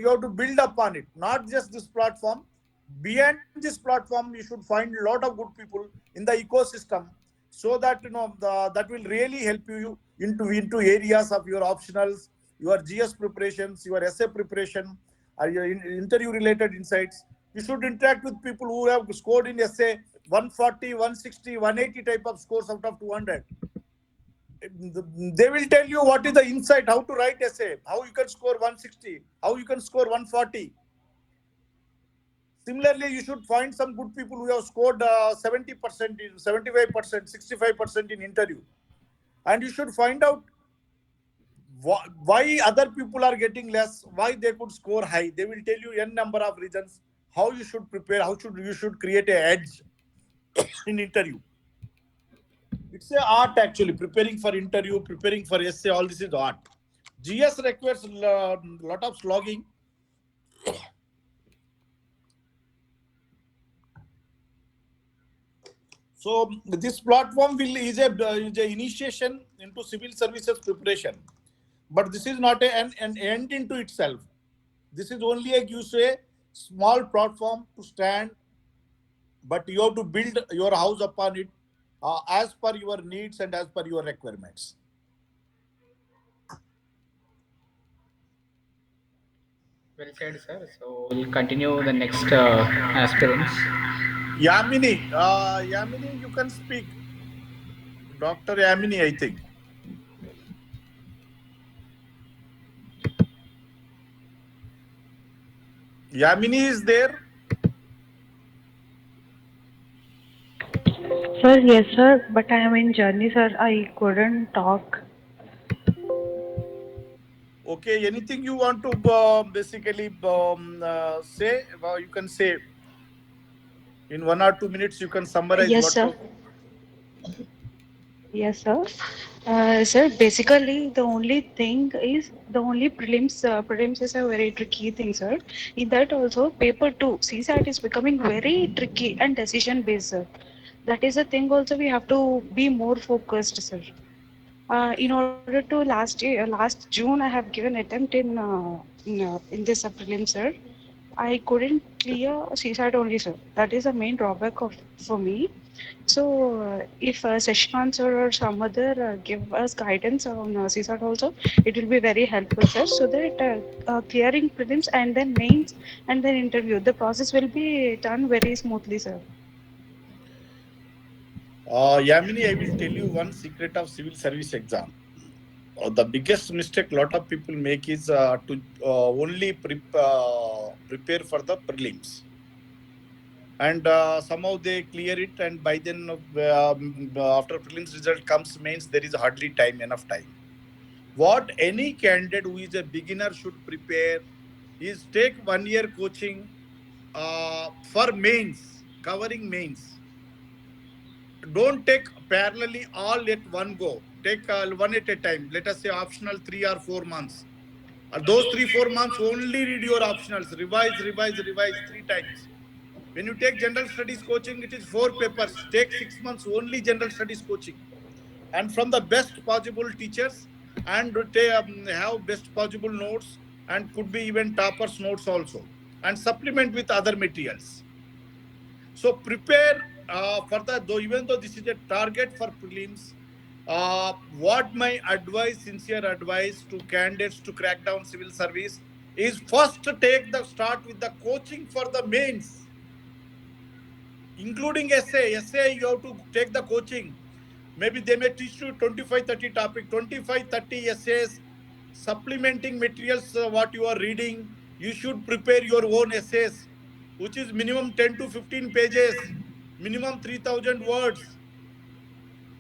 you have to build upon it, not just this platform. Beyond this platform, you should find a lot of good people in the ecosystem, so that that will really help you into areas of your optionals, your GS preparations, your essay preparation, or your interview related insights. You should interact with people who have scored in essay 140, 160, 180 type of scores out of 200. They will tell you what is the insight, how to write essay, how you can score 160, how you can score 140. Similarly, you should find some good people who have scored 70% in 75%, 65% in interview, and you should find out why other people are getting less, why they could score high. They will tell you n number of reasons how you should prepare, how should you should create a edge in interview. It's a art actually. Preparing for interview, preparing for essay, all this is art. GS requires a lot of slogging. So this platform is a initiation into civil services preparation, but this is not an end into itself. This is only gives you a small platform to stand, but you have to build your house upon it as per your needs and as per your requirements. Well said, sir. So we'll continue the next aspirants. Yamini, you can speak. Dr. Yamini, I think. Yamini is there. Sir, yes, sir, but I am in journey, sir. I couldn't talk. Okay, anything you want to basically say, you can say in 1 or 2 minutes. You can summarize Yes, what. sir. Yes, sir. Sir, basically, the only thing is the only prelims. Prelims is a very tricky thing, sir. In that also, paper two, CSAT is becoming very tricky and decision based, sir. That is a thing. Also, we have to be more focused, sir. In order to last June, I have given attempt in this prelim, sir. I couldn't clear CSAT only, sir. That is the main drawback of for me. So, if Seshant sir or some other give us guidance on CSAT also, it will be very helpful, sir. So that clearing prelims and then mains and then interview, the process will be done very smoothly, sir. Yamini, I will tell you one secret of civil service exam. The biggest mistake lot of people make is to only prepare for the prelims, and somehow they clear it, and by then after prelims result comes mains, there is hardly enough time. What any candidate who is a beginner should prepare is take 1 year coaching for mains, covering mains. Don't take parallelly all at one go. Take one at a time. Let us say optional 3 or 4 months. Those 3 4 months only read your optionals. Revise, revise, revise 3 times. When you take general studies coaching, it is 4 papers. Take 6 months only general studies coaching, and from the best possible teachers, and have best possible notes, and could be even toppers notes also, and supplement with other materials. So prepare for the, though even though this is a target for prelims, what my advice, sincere advice to candidates to crack down civil service is first to take the start with the coaching for the mains, including essay. Essay you have to take the coaching. Maybe they may teach you 25 30 topic, 25 30 essays, supplementing materials what you are reading. You should prepare your own essays, which is minimum 10 to 15 pages, minimum 3000 words,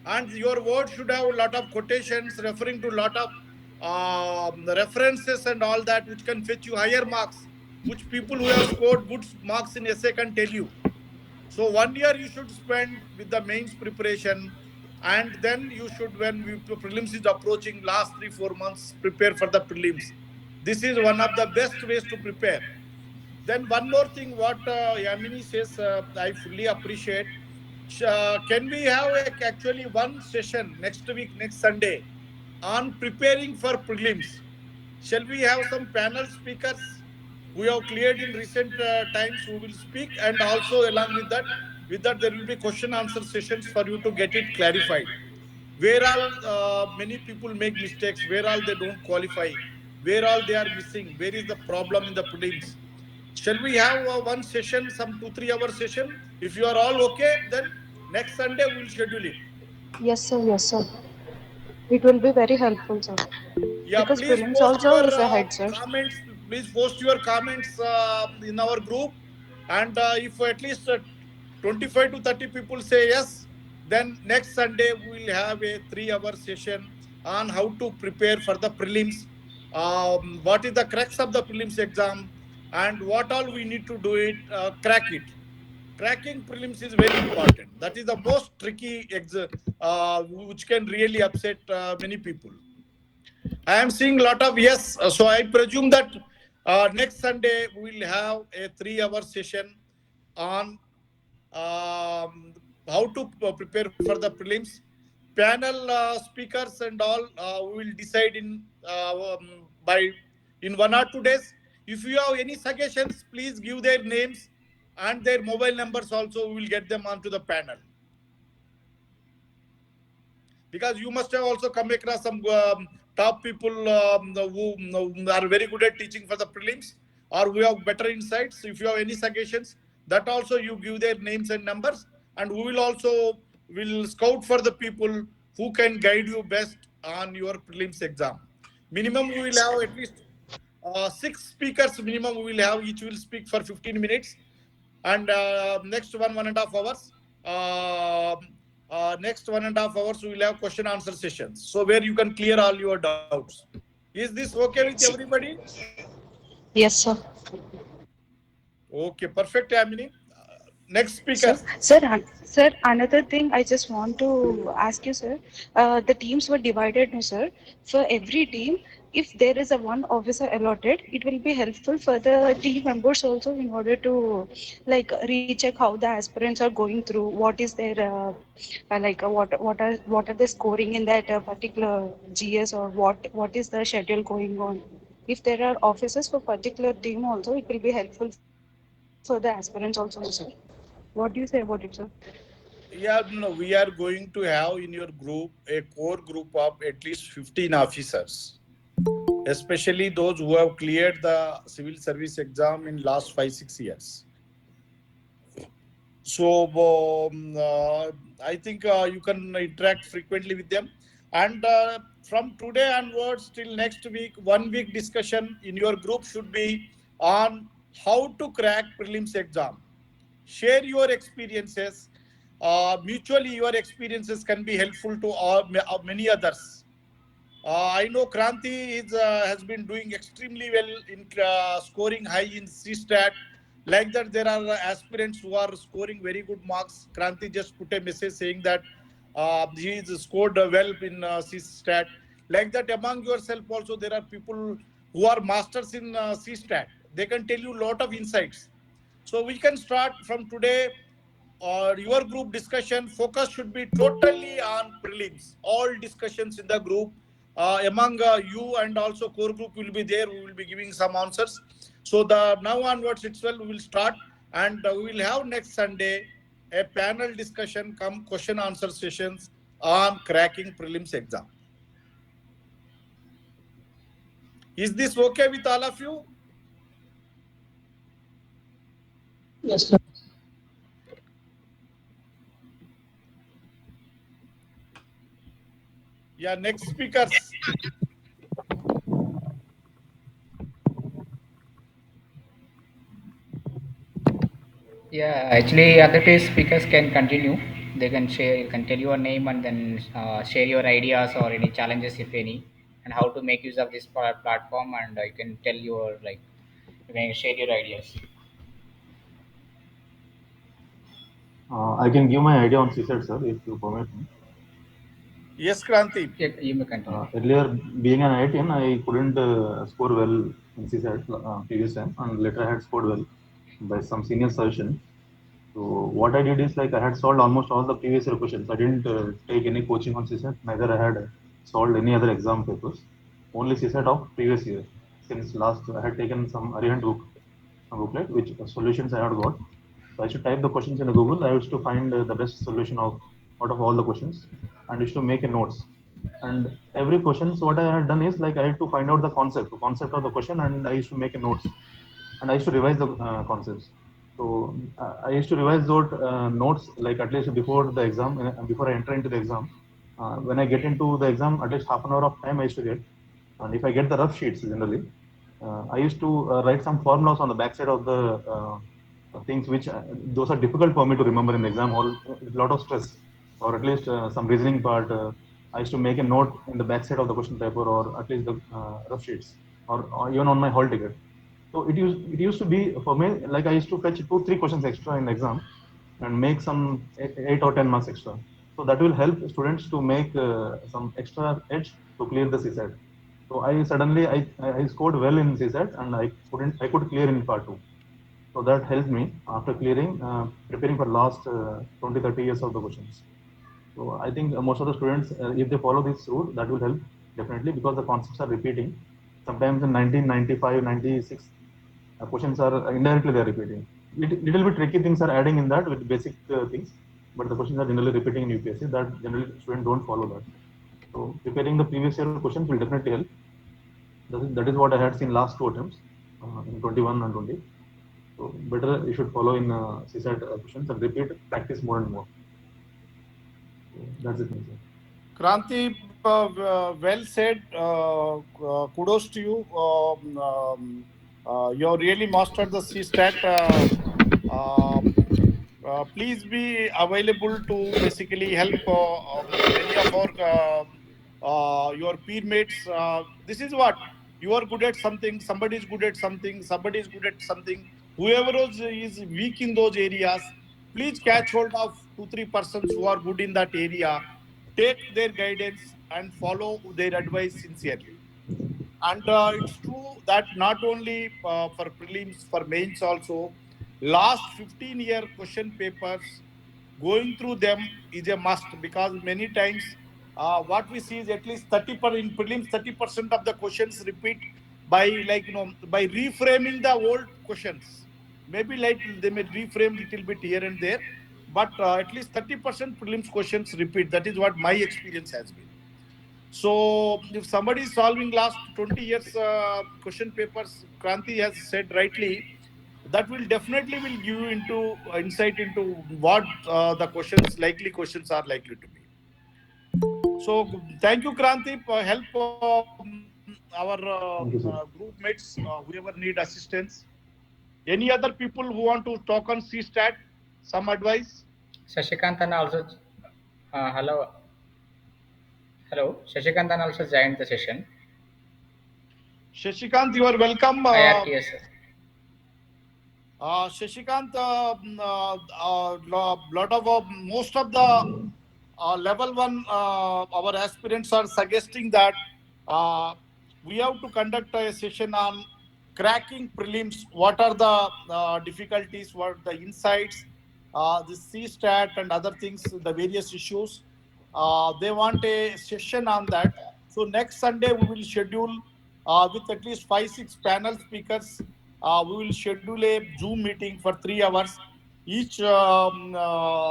and your words should have a lot of quotations referring to a lot of references and all that, which can fetch you higher marks, which people who have scored good marks in essay can tell you. So 1 year you should spend with the mains preparation, and then you should, when prelims is approaching, last 3 4 months prepare for the prelims. This is one of the best ways to prepare. Then one more thing, what Yamini says, I fully appreciate. Can we have actually one session next week, next Sunday, on preparing for prelims? Shall we have some panel speakers? who have cleared in recent times who will speak, and also along with that there will be question answer sessions for you to get it clarified. Where all many people make mistakes, where all they don't qualify, where all they are missing, where is the problem in the prelims. Shall we have one session, some 2 3 hour session? If you are all okay, then next Sunday we will schedule it. Yes, sir. Yes, sir. It will be very helpful, sir. Yeah, Because please prelims post also your is ahead, sir. comments. Please post your comments in our group. And if at least 25 to 30 people say yes, then next Sunday we will have a 3 hour session on how to prepare for the prelims. What is the crux of the prelims exam, and what all we need to do it, crack it. Cracking prelims is very important. That is the most tricky which can really upset many people. I am seeing a lot of yes. So I presume that next Sunday we will have a 3 hour session on how to prepare for the prelims. Panel speakers and all we will decide by in 1 or 2 days. If you have any suggestions, please give their names and their mobile numbers also. We will get them onto the panel, because you must have also come across some top people who are very good at teaching for the prelims, or who have better insights. If you have any suggestions, that also you give their names and numbers, and we will also will scout for the people who can guide you best on your prelims exam. Minimum we will have at least six speakers minimum we will have. Each will speak for 15 minutes, and next 1 1.5 hours, uh, next 1.5 hours we will have question answer sessions, so where you can clear all your doubts. Is this okay with everybody? Yes, sir. Okay, perfect, Amini. Next speaker. Sir, another thing I just want to ask you, sir. The teams were divided, no, sir. For every team, if there is a one officer allotted, it will be helpful for the team members also in order to like recheck how the aspirants are going through. What is their what are they scoring in that particular GS, or what is the schedule going on? If there are officers for particular team also, it will be helpful for the aspirants also, no, sir. What do you say about it, sir? Yeah, no, we are going to have in your group a core group of at least 15 officers, especially those who have cleared the civil service exam in last 5 6 years. So I think you can interact frequently with them. And from today onwards till next week, 1 week discussion in your group should be on how to crack prelims exam. Share your experiences. Mutually, your experiences can be helpful to many others. I know Kranti has been doing extremely well in scoring high in CSTAT. Like that, there are aspirants who are scoring very good marks. Kranti just put a message saying that he is scored well in CSTAT. Like that, among yourself also, there are people who are masters in CSTAT. They can tell you a lot of insights. So we can start from today, or your group discussion focus should be totally on prelims. All discussions in the group among you and also core group will be there. We will be giving some answers. So the now onwards itself we will start, and we will have next Sunday a panel discussion, come question answer sessions on cracking prelims exam. Is this okay with all of you? Yeah, next speakers. Yeah, actually, other case speakers can continue. They can share, you can tell your name and then share your ideas or any challenges, if any, and how to make use of this platform. And you can tell your like, you can share your ideas. I can give my idea on CSET, sir, if you permit me. Yes, Kranti. Yeah, you may continue. Earlier, being an IITian, I couldn't score well in CSET previous time, and later I had scored well by some senior suggestion. So what I did is like I had solved almost all the previous year questions. I didn't take any coaching on CSET, neither I had solved any other exam papers. Only CSET of previous year. Since last, I had taken some Arihant book booklet, which solutions I had got. So I used to type the questions in the Google. I used to find the best solution out of all the questions, and used to make a notes. And every question, so what I had done is like I had to find out the concept of the question, and I used to make a notes, and I used to revise the concepts. So I used to revise those notes like at least before the exam, before I enter into the exam. When I get into the exam, at least half an hour of time I used to get, and if I get the rough sheets generally, I used to write some formulas on the backside of the things which those are difficult for me to remember in the exam hall. A lot of stress, or at least some reasoning part. I used to make a note in the backside of the question paper, or at least the rough sheets, or even on my hall ticket. So it used to be for me like I used to fetch 2-3 questions extra in the exam and make some 8 or 10 marks extra. So that will help students to make some extra edge to clear the CSAT. So I scored well in CSAT, and I could clear in part two. So that helped me after clearing, preparing for last 20-30 years of the questions. So I think most of the students, if they follow this route, that will help definitely, because the concepts are repeating. Sometimes in 1995, 96, questions are indirectly they are repeating. Little bit tricky things are adding in that with basic things, but the questions are generally repeating in UPSC. That generally students don't follow that. So preparing the previous year questions will definitely help. That is what I had seen last two attempts in 21 and 20. So better you should follow in CSAT questions and repeat, practice more and more. So that's it, sir. Kranti, well said. Kudos to you. You have really mastered the CSTAT. Please be available to basically help many of our your peer mates. This is what you are good at something. Somebody is good at something. Somebody is good at something. Whoever is weak in those areas, please catch hold of 2-3 persons who are good in that area, take their guidance and follow their advice sincerely. And it's true that not only for prelims, for mains also, last 15-year question papers, going through them is a must, because many times what we see is at least 30% in prelims, 30% of the questions repeat by, like, by reframing the old questions. Maybe like they may reframe little bit here and there, but at least 30% prelims questions repeat. That is what my experience has been. So if somebody is solving last 20 years question papers, Kranti has said rightly, that will definitely will give you into insight into what the questions, likely questions are likely to be. So thank you, Kranti. Help our Thank you, sir. group mates, whoever need assistance. Any other people who want to talk on CSTAT, some advice? Shashikantan also, hello, hello. Shashikantan also joined the session. Shashikant, you are welcome. IRTS. Shashikant, lot of most of the level one our aspirants are suggesting that uh, we have to conduct a session on cracking prelims. What are the difficulties? What are the insights? The CSTAT and other things, the various issues. They want a session on that. So next Sunday we will schedule with at least 5-6 panel speakers. We will schedule a Zoom meeting for 3 hours. Each panelists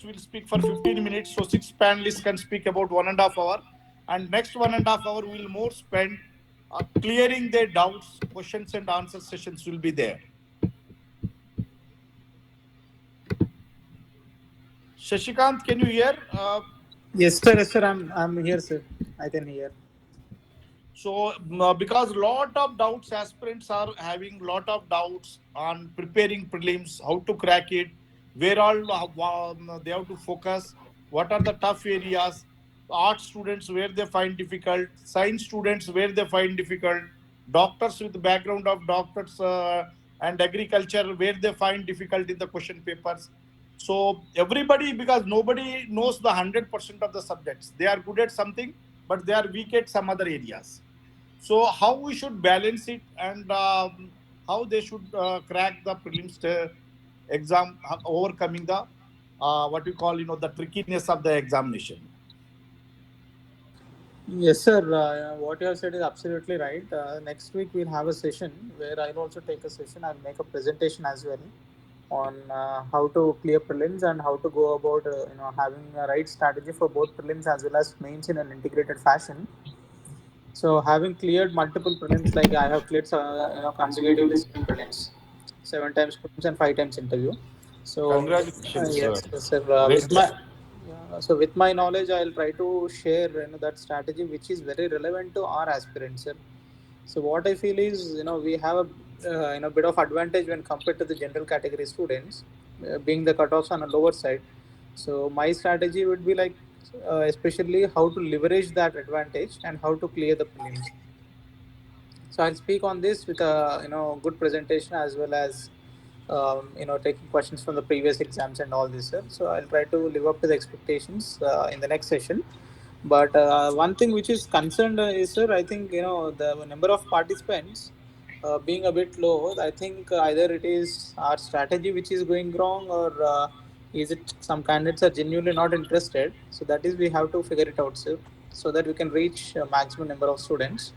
will speak for 15 minutes. So 6 panelists can speak about 1.5 hours. And next 1.5 hours we will more spend clearing their doubts. Questions and answer sessions will be there. Shashikant, can you hear? Yes, sir. Yes, sir. I'm here, sir. I can hear. So, because lot of doubts, aspirants are having lot of doubts on preparing prelims, how to crack it, where all they have to focus, what are the tough areas, art students where they find difficult, science students where they find difficult, doctors with the background of doctors and agriculture where they find difficult in the question papers. So everybody, because nobody knows the 100% of the subjects, they are good at something, but they are weak at some other areas. So how we should balance it, and how they should crack the prelims exam, overcoming the what you call the trickiness of the examination. Yes, sir. What you have said is absolutely right. Next week we'll have a session where I'll also take a session. I'll make a presentation as well on how to clear prelims and how to go about having a right strategy for both prelims as well as mains in an integrated fashion. So having cleared multiple prelims, like I have cleared consecutively 7 prelims, 7 times prelims and 5 times interview. So Congratulations, sir. yes, yes, sir. Great With my job. yeah, so with my knowledge, I'll try to share that strategy which is very relevant to our aspirants, sir. So what I feel is we have a bit of advantage when compared to the general category students, being the cutoffs on a lower side. So my strategy would be like especially how to leverage that advantage and how to clear the prelims. So I'll speak on this with a good presentation as well as taking questions from the previous exams and all this, sir. So I'll try to live up to the expectations in the next session. But one thing which is concerned is, sir, I think the number of participants being a bit low. I think either it is our strategy which is going wrong, or is it some candidates are genuinely not interested. So that is we have to figure it out, sir, so that we can reach a maximum number of students.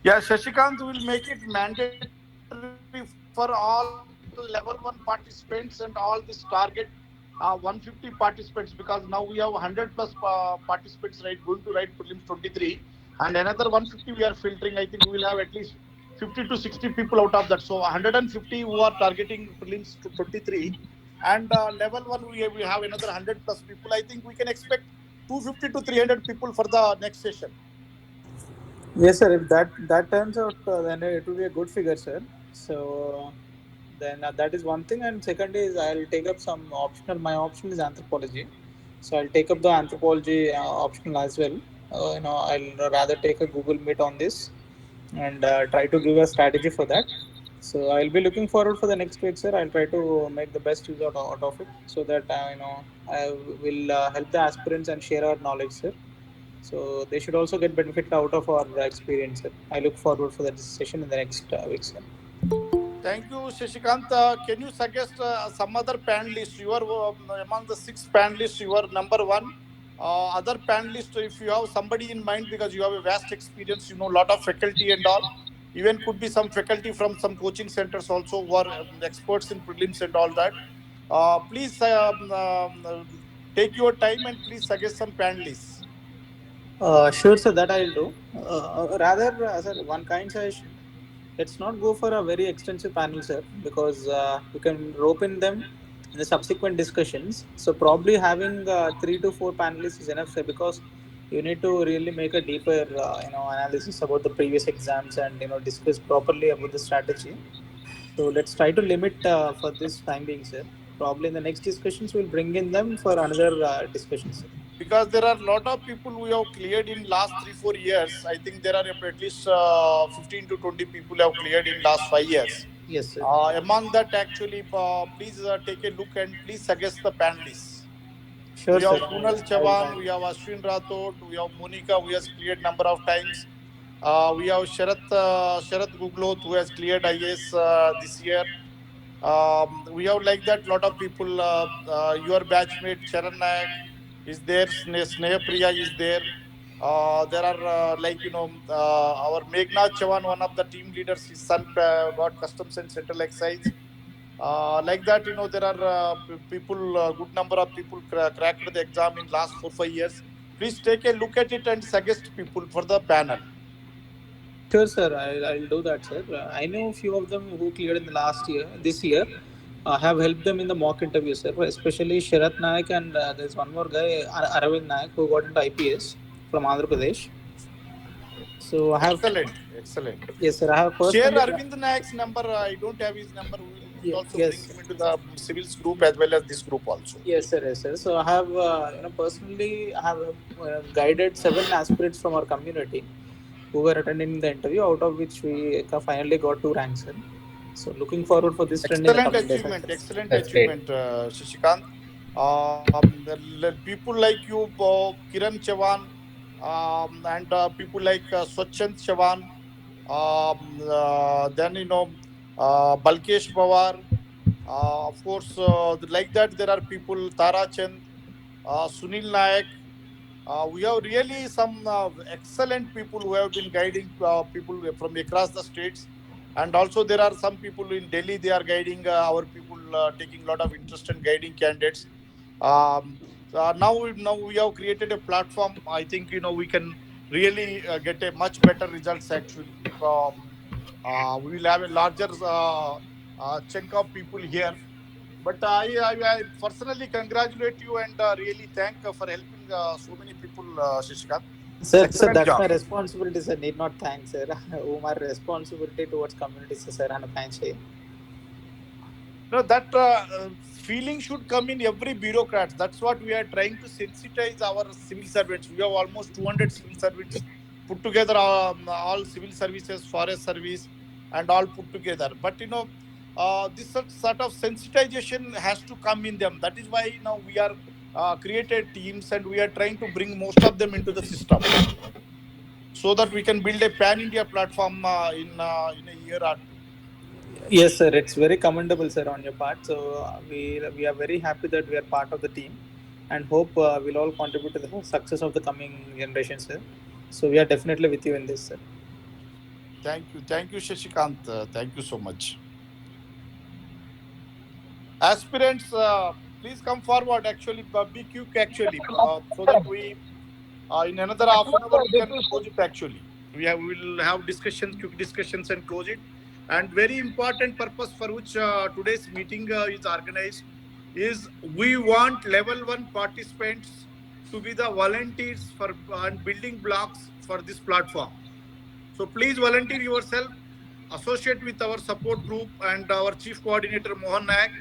Yeah, Shashikant will make it mandatory for all level 1 participants and all this target 150 participants, because now we have 100 plus participants, right, going to write prelims 23, and another 150 we are filtering. I think we will have at least 50 to 60 people out of that. So 150 who are targeting prelims to 23, and level 1 we have another 100 plus people. I think we can expect 250 to 300 people for the next session. Yes, sir. If that turns out, then it will be a good figure, sir. So then that is one thing, and second is I'll take up some optional. My option is anthropology, so I'll take up the anthropology optional as well. I'll rather take a Google Meet on this and try to give a strategy for that. So I'll be looking forward for the next week, sir. I'll try to make the best use out of it so that I will help the aspirants and share our knowledge, sir. So they should also get benefit out of our experience, sir. I look forward for that session in the next week, sir. Thank you, Shashikant. Can you suggest some other panelists? You are among the six panelists. You are number one. Other panelists, if you have somebody in mind, because you have a vast experience, you know, lot of faculty and all. Even could be some faculty from some coaching centers also who are experts in prelims and all that. Please take your time and please suggest some panelists. Sure, sir, that I'll do. Rather, sir, one kind suggestion. Let's not go for a very extensive panel, sir, because you can rope in them in the subsequent discussions. So probably having 3 to 4 panelists is enough, sir, because you need to really make a deeper, analysis about the previous exams and discuss properly about the strategy. So let's try to limit for this time being, sir. Probably in the next discussions we'll bring in them for another discussion, sir. Because there are a lot of people who have cleared in last 3 4 years. I think there are at least 15 to 20 people have cleared in last 5 years. Yes, sir. Among that, actually, please take a look and please suggest the panelists. Sure, We sir. have Kunal Chavan, we have Ashwin Rathod, we have Monica who has cleared number of times. We have Sharat Guglot who has cleared IAS this year. We have like that lot of people. Your batchmate Charan Nayak is there. Sneha Priya is there. There are our Meghnath Chavan, one of the team leaders. His son got customs and central excise. Like that, there are people, good number of people cracked the exam in last 4 5 years. Please take a look at it and suggest people for the panel. Sure, sir. I'll do that, sir. I know a few of them who cleared in the last year, this year. I have helped them in the mock interview, sir. Especially Sharat Naik and there's one more guy, Aravind Naik, who got into IPS from Andhra Pradesh. So I have, Excellent, excellent. yes, sir. I have Share personally, Arvind Naik's number. I don't have his number. We will also bring yes, him into the civils group as well as this group also. yes, sir, yes, sir. So I have, personally, I have guided 7 aspirants from our community who were attending the interview, out of which we finally got 2 ranks, sir. So looking forward for this trend in the coming days, sir. Excellent That's great. achievement, Shashikant. People like you, Kiran Chavan, and people like Swachhand Chavan, then Balkesh Pawar. Of course, like that, there are people Tara Chand, Sunil Nayak. We have really some excellent people who have been guiding people from across the states, and also there are some people in Delhi. They are guiding our people, taking a lot of interest in guiding candidates. So now we have created a platform. I think we can really get a much better results actually. We will have a larger chunk of people here. But I personally congratulate you and really thank for helping so many people, Shishikant. It's Sir, excellent that's job. my responsibility, sir. Need not thank, sir. My responsibility towards community, sir, and thanks. No, that feeling should come in every bureaucrat. That's what we are trying to sensitize our civil servants. We have almost 200 civil servants put together, all civil services, forest service, and all put together. But this sort of sensitization has to come in them. That is why now we are created teams and we are trying to bring most of them into the system so that we can build a pan India platform in a year or two. Yes, sir. It's very commendable, sir, on your part. So we are very happy that we are part of the team, and hope we'll all contribute to the success of the coming generation, sir. So we are definitely with you in this, sir. Thank you, Shashikant. Thank you so much. Aspirants, please come forward. Actually, be quick. Actually, so that we in another half an hour we can close it. Actually, we will have discussions, quick discussions, and close it. And very important purpose for which today's meeting is organized is we want level one participants to be the volunteers for and building blocks for this platform. So please volunteer yourself, associate with our support group and our chief coordinator Mohan Nayak,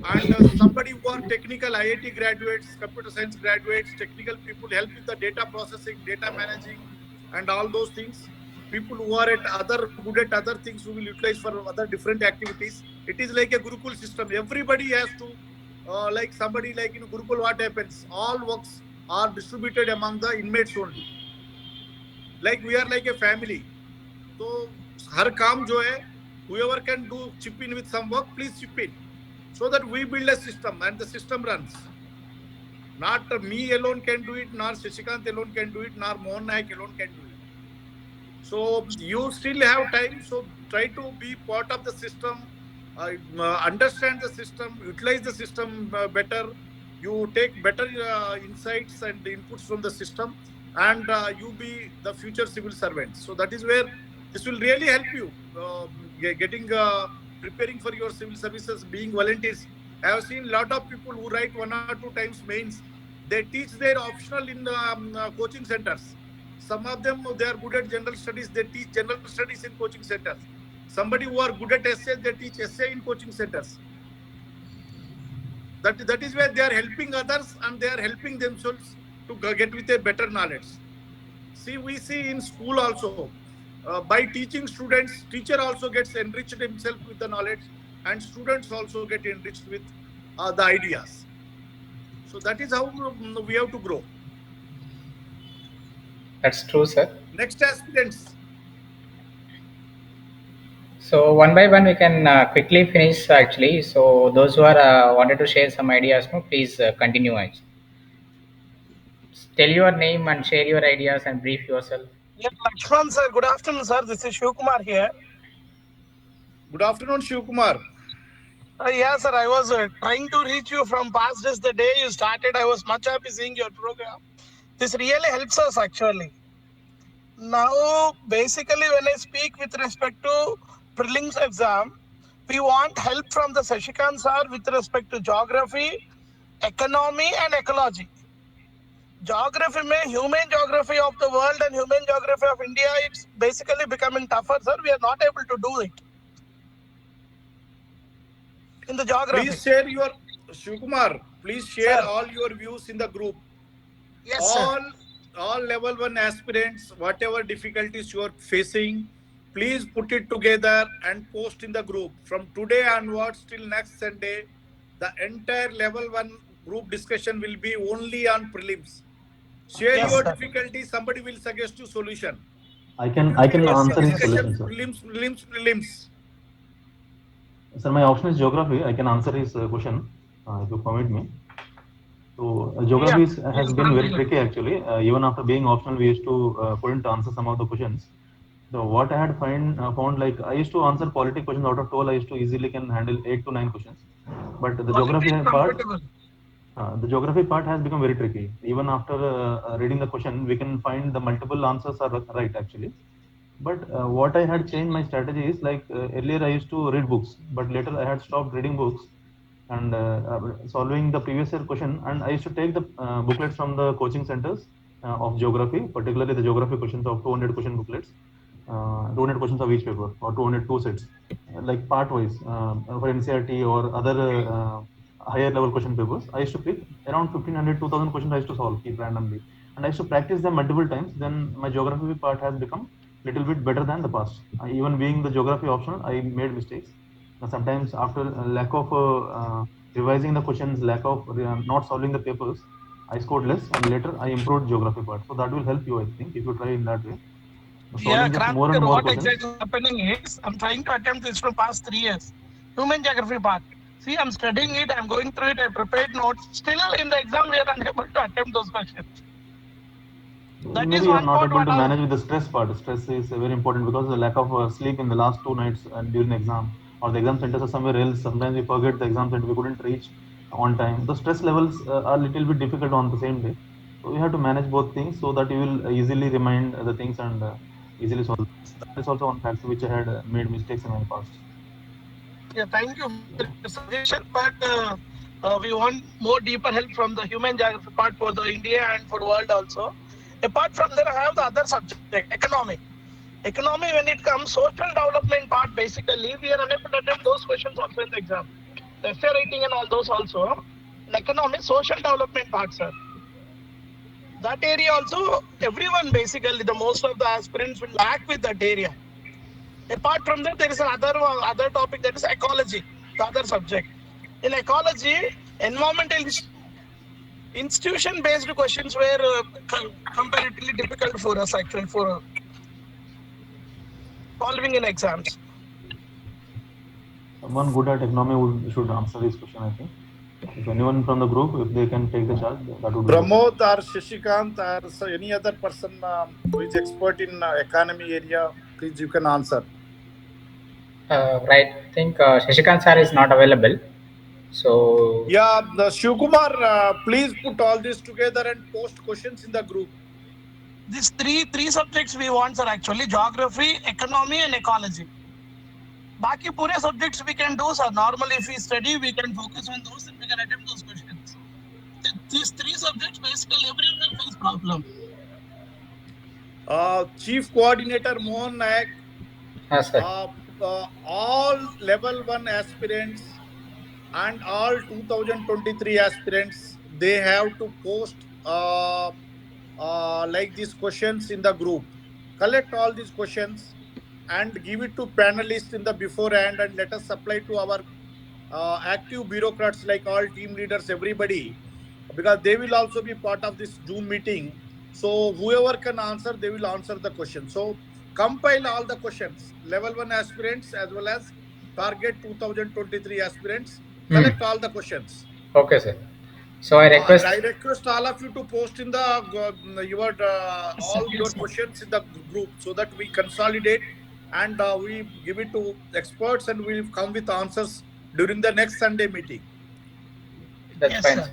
and somebody who are technical IIT graduates, computer science graduates, technical people help with the data processing, data managing, and all those things. People who are at other good at other things who will utilize for other different activities. It is like a Gurukul system. Everybody has to, like somebody like in Gurukul, what happens? All works are distributed among the inmates only. Like we are like a family. तो हर काम जो है whoever can do chip in with some work, please chip in so that we build a system and the system runs. Not me alone can do it, nor Shashikant alone can do it, nor Mohan Naik alone can do it. So you still have time. So try to be part of the system, understand the system, utilize the system better. You take better insights and inputs from the system, and you be the future civil servants. So that is where this will really help you getting preparing for your civil services, being volunteers. I have seen a lot of people who write one or two times mains. They teach their optional in coaching centers. Some of them, they are good at general studies. They teach general studies in coaching centers. Somebody who are good at essays, they teach essay in coaching centers. That is where they are helping others and they are helping themselves to get with a better knowledge. See, we see in school also, by teaching students, teacher also gets enriched himself with the knowledge, and students also get enriched with the ideas. So that is how we have to grow. That's true, sir. Next aspirants. So one by one, we can quickly finish actually. So those who are wanted to share some ideas, no, please continue. Actually. Tell your name and share your ideas and brief yourself. Yeah, Lakshman sir, good afternoon, sir. This is Shivkumar here. Good afternoon, Shivkumar. Yeah, sir, I was trying to reach you from past just the day you started. I was much happy seeing your program. This really helps us actually. Now, basically, when I speak with respect to prelims exam, we want help from the Sashikant sir with respect to geography, economy, and ecology. Geography, human geography of the world and human geography of India, it's basically becoming tougher, sir. We are not able to do it in the geography. Please share your Shivkumar. Please share Sir. all your views in the group. Yes, sir. All level one aspirants, whatever difficulties you are facing, please put it together and post in the group. From today onwards till next Sunday, the entire level one group discussion will be only on prelims. Share Yes, your sir. difficulties. Somebody will suggest you solution. I It can will be only answer his discussion, solution, sir. prelims. Sir, my option is geography. I can answer his question if you permit me. So geography has been very tricky actually. Even after being optional, we used to couldn't answer some of the questions. So what I had found like I used to answer polity questions out of 12. I used to easily can handle 8 to 9 questions, but the geography part has become very tricky. Even after reading the question, we can find the multiple answers are right actually. But what I had changed my strategy is like earlier I used to read books, but later I had stopped reading books and solving the previous year question. And I used to take the booklets from the coaching centers of geography, particularly the geography questions of 200 question booklets, 200 questions of each paper or 202 sets, like part wise for NCRT or other higher level question papers. I used to pick around 1500, 2000 questions I used to solve, keep randomly. And I used to practice them multiple times. Then my geography part has become little bit better than the past. Even being the geography optional, I made mistakes. Sometimes after lack of revising the questions, lack of not solving the papers, I scored less, and later I improved geography part. So that will help you, I think, if you try in that way. Yeah, Solving just more and Krantikar, more what questions. exactly happening is I'm trying to attempt this for past 3 years. Human geography part. See, I'm studying it, I'm going through it, I prepared notes. Still in the exam, we are unable to attempt those questions. That Maybe is you are one not part. able to manage with the stress part. Stress is very important because the lack of sleep in the last 2 nights during the exam, or the exam centers are somewhere else. Sometimes we forget the exam center, we couldn't reach on time. The stress levels are a little bit difficult on the same day. So you have to manage both things so that you will easily remind the things and easily solve. That is also one factor which I had made mistakes in my past. Yeah, thank you for your suggestion, but we want more deeper help from the human geography part for the India and for world also. Apart from that, I have the other subject, economy. Economy, when it comes, social development part, basically, we are unable to attempt those questions also in the exam. The essay writing and all those also. In economy, social development part, sir. That area also, everyone basically, the most of the aspirants will lack with that area. Apart from that, there is another other topic, that is ecology, the other subject. In ecology, environmental institution based questions were comparatively difficult for us actually for solving in exams. Someone good at economy should answer this question, I think. If anyone from the group, if they can take the charge, that would be helpful. Pramod or Shashikant or any other person who is expert in economy area, please you can answer. Right. I think Shashikant sir is not available. So Yeah, the Shivkumar, please put all this together and post questions in the group. These three subjects we want are actually geography, economy, and ecology. Baki pure subjects we can do, sir. Normally, if we study, we can focus on those and we can attempt those questions. These three subjects, basically, everyone will face problem. Chief Coordinator Mohan Nayak, yes, sir. all level 1 aspirants and all 2023 aspirants, they have to post like these questions in the group. Collect all these questions and give it to panelists in the beforehand and let us supply to our active bureaucrats like all team leaders, everybody, because they will also be part of this Zoom meeting. So whoever can answer, they will answer the question. So compile all the questions, level 1 aspirants as well as target 2023 aspirants. Collect all the questions. Okay, sir. So I And request. I request all of you to post in the your Yes, sir. all your Yes, sir. questions in the group so that we consolidate and we give it to experts and we'll come with answers during the next Sunday meeting. That's Yes, fine, sir. sir.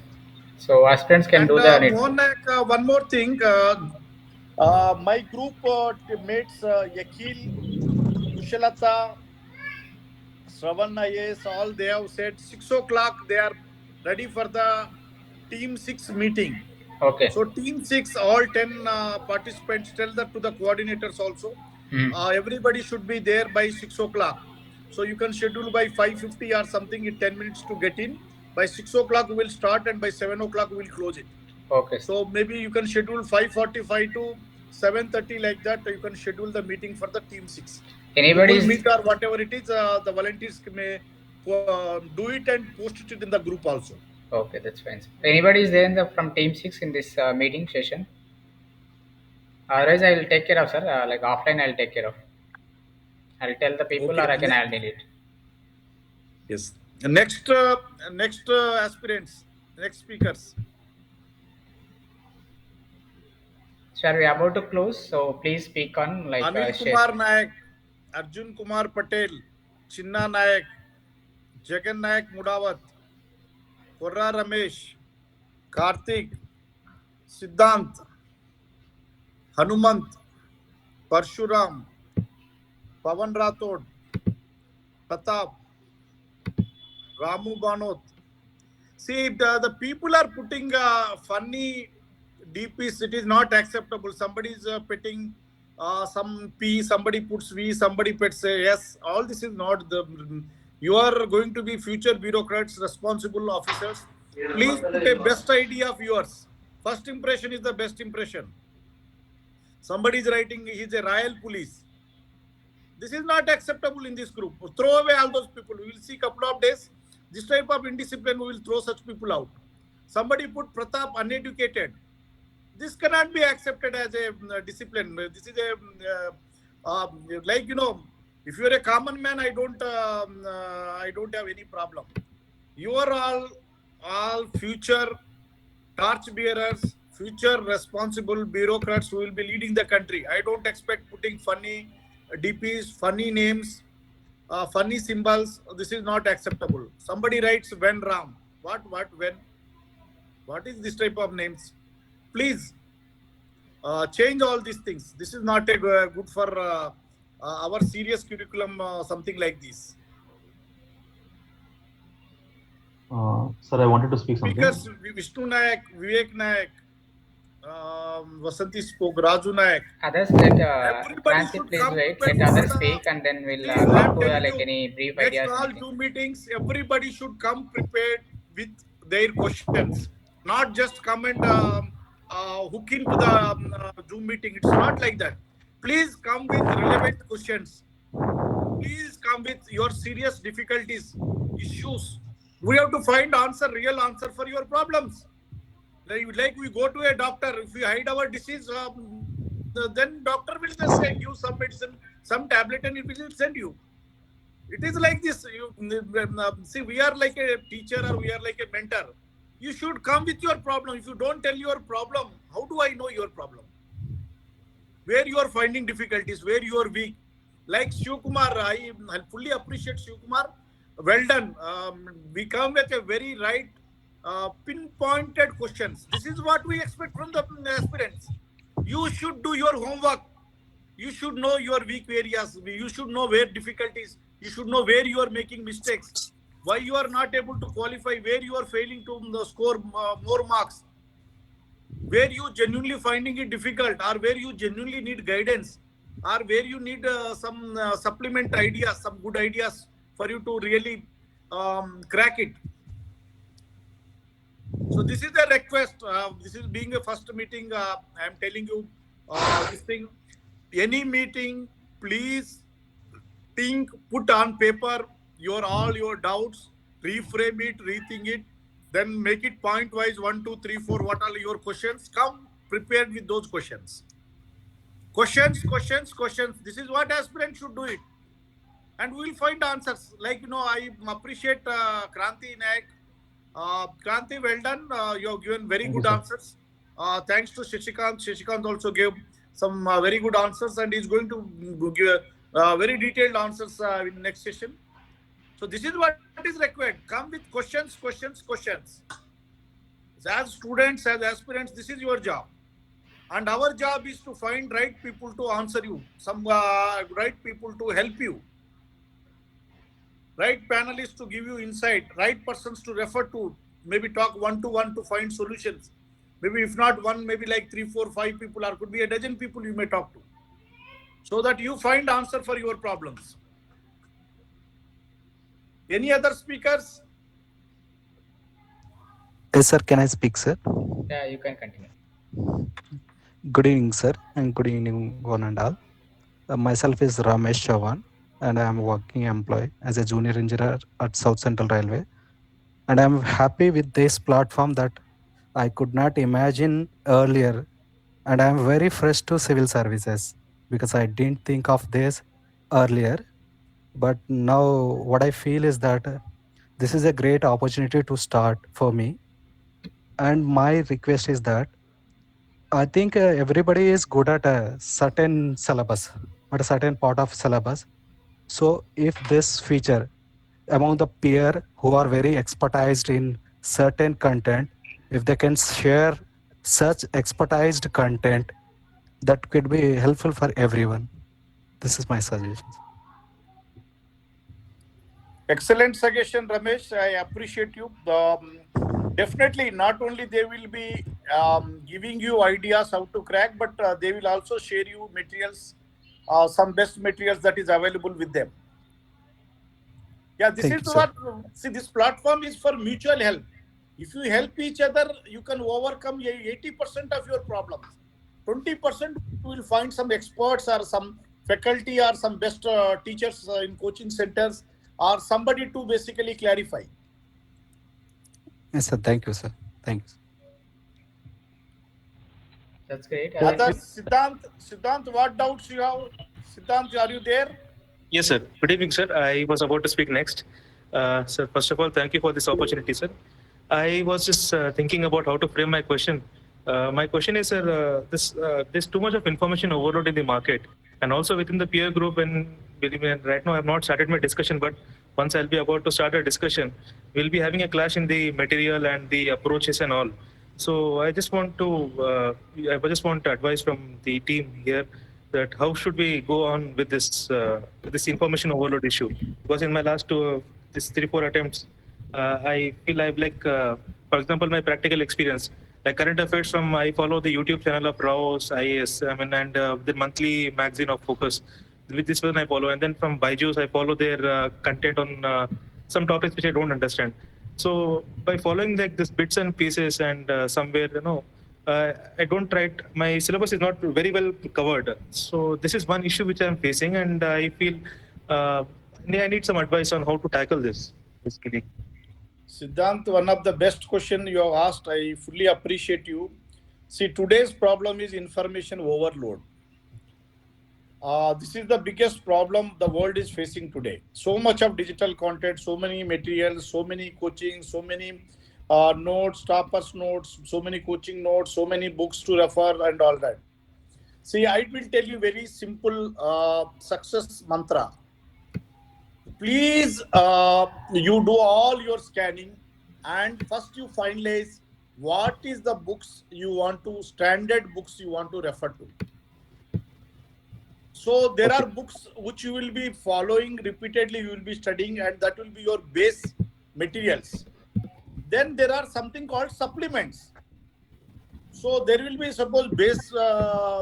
So aspirants can And do the needful. Mohan Naik, one more thing. My group mates Yakil, Kushalata, Shravan IAS, all they have said 6 o'clock they are ready for the Team 6 meeting. Okay. So Team 6, all 10 participants, tell that to the coordinators also. Hmm. Everybody should be there by 6 o'clock. So you can schedule by 5:50 or something in 10 minutes to get in. By 6 o'clock we will start and by 7 o'clock we will close it. Okay, sir. So maybe you can schedule 5:45 to 7:30 like that. You can schedule the meeting for the Team 6. Anybody Google is Meet or whatever it is, the volunteers may do it and post it in the group also. okay. That's fine, sir. Anybody is there in the from Team 6 in this meeting session? Otherwise, I will take care of, sir. Like offline, I'll take care of. I'll tell the people, Okay. or I can I'll delete. Yes. Next, aspirants, next speakers. Sir, we are about to close, so please speak on Anil share. Kumar Nayak, Arjun Kumar Patel, Chinna Nayak, Jagan Nayak Mudawat, Korra Ramesh, Karthik, Siddhant, Hanumant, Parshuram, Pavan Rathod, Pratap, Ramu Banot. See, the people are putting funny DPs. It is not acceptable. Somebody is putting some P, somebody puts V, somebody puts S. All this is not the. You are going to be future bureaucrats, responsible officers. Please put a best idea of yours. First impression is the best impression. Somebody is writing, he's a royal police. This is not acceptable in this group. Throw away all those people. We will see couple of days. This type of indiscipline, we will throw such people out. Somebody put Pratap uneducated. This cannot be accepted as a discipline. This is a like, you know, if you are a common man, I don't have any problem. You are all future torch bearers, future responsible bureaucrats who will be leading the country. I don't expect putting funny DPs, funny names, funny symbols. This is not acceptable. Somebody writes when Ram. What, when? What is this type of names? Please change all these things. This is not a good for our serious curriculum, something like this. Sir, I wanted to speak something. Speakers, Vishnu Nayak, Vivek Nayak, Vasanti spoke, Raju Nayak. Others, let Everybody Francis should please come wait. prepared Let for others the. speak, and then we'll Please, I come am to telling like you, any brief next ideas. all and two meetings, everybody should come prepared with their questions, not just come and hook into the Zoom meeting. It's not like that. Please come with relevant questions. Please come with your serious difficulties, issues. We have to find answer, real answer for your problems. Like we go to a doctor, if we hide our disease, then doctor will just say give some medicine, some tablet, and it will send you. It is like this. See, we are like a teacher or we are like a mentor. You should come with your problem. If you don't tell your problem, how do I know your problem? Where you are finding difficulties, where you are weak. Like Shivkumar, I fully appreciate Shivkumar. Well done. We come with a very right, pinpointed questions. This is what we expect from the aspirants. You should do your homework. You should know your weak areas. You should know where difficulties. You should know where you are making mistakes. Why you are not able to qualify. Where you are failing to score more marks. Where you genuinely finding it difficult, or where you genuinely need guidance, or where you need some supplement ideas, some good ideas for you to really crack it. So this is the request. This is being a first meeting. I am telling you this thing. Any meeting, please think, put on paper all your doubts, reframe it, rethink it, then make it point wise 1, 2, 3, 4. What are your questions? Come prepared with those questions. Questions. This is what aspirant should do it. And we will find answers. Like, you know, I appreciate Kranti Naik. Kranti, well done. You have given very good answers. Thanks to Shashikant. Shashikant also gave some very good answers, and he's going to give very detailed answers in next session. So this is what is required. Come with questions. As students, as aspirants, this is your job. And our job is to find right people to answer you, some right people to help you, right panelists to give you insight, right persons to refer to, maybe talk one-to-one to find solutions. Maybe if not one, maybe like 3, 4, 5 people, or could be a dozen people you may talk to, so that you find answer for your problems. Any other speakers? Yes, sir. Can I speak, sir? Yeah, you can continue. Good evening, sir, and good evening, one and all. Myself is Ramesh Chavan, and I am a working employee as a junior engineer at South Central Railway. And I am happy with this platform that I could not imagine earlier. And I am very fresh to civil services because I didn't think of this earlier. But now, what I feel is that this is a great opportunity to start for me. And my request is that I think everybody is good at a certain syllabus, at a certain part of syllabus. So if this feature among the peer who are very expertised in certain content, if they can share such expertised content, that could be helpful for everyone. This is my suggestion. Excellent suggestion, Ramesh. I appreciate you. Definitely, not only they will be giving you ideas how to crack, but they will also share you materials, some best materials that is available with them. Yeah, this Thank is you, sir. what, see, this platform is for mutual help. If you help each other, you can overcome 80% of your problems. 20% you will find some experts or some faculty or some best teachers in coaching centers or somebody to basically clarify. Yes, sir. Thank you, sir. Thanks. That's great. Others, Siddhant, what doubts you have? Siddhant, are you there? Yes, sir. Good evening, sir. I was about to speak next. Sir, first of all, thank you for this opportunity, sir. I was just thinking about how to frame my question. My question is, sir, there's too much of information overload in the market, and also within the peer group. And believe me, right now I have not started my discussion, but once I'll be about to start a discussion, we'll be having a clash in the material and the approaches and all. So I just want advice from the team here that how should we go on with this information overload issue? Because in my last this 3-4 attempts, I feel I've for example, my practical experience, like current affairs from I follow the YouTube channel of Rao's IAS, and the monthly magazine of Focus. With this one I follow, and then from Byju's I follow their content on some topics which I don't understand. So by following like this bits and pieces and somewhere, I don't write, my syllabus is not very well covered. So this is one issue which I'm facing, and I feel I need some advice on how to tackle this, basically. Siddhant, one of the best question you have asked. I fully appreciate you. See, today's problem is information overload. This is the biggest problem the world is facing today. So much of digital content, so many materials, so many coaching, so many notes, toppers notes, so many coaching notes, so many books to refer and all that. See, I will tell you very simple success mantra. Please, you do all your scanning and first you finalize what is the books you want to, standard books you want to refer to. So there are books which you will be following repeatedly, you will be studying, and that will be your base materials. Then there are something called supplements. So there will be, suppose base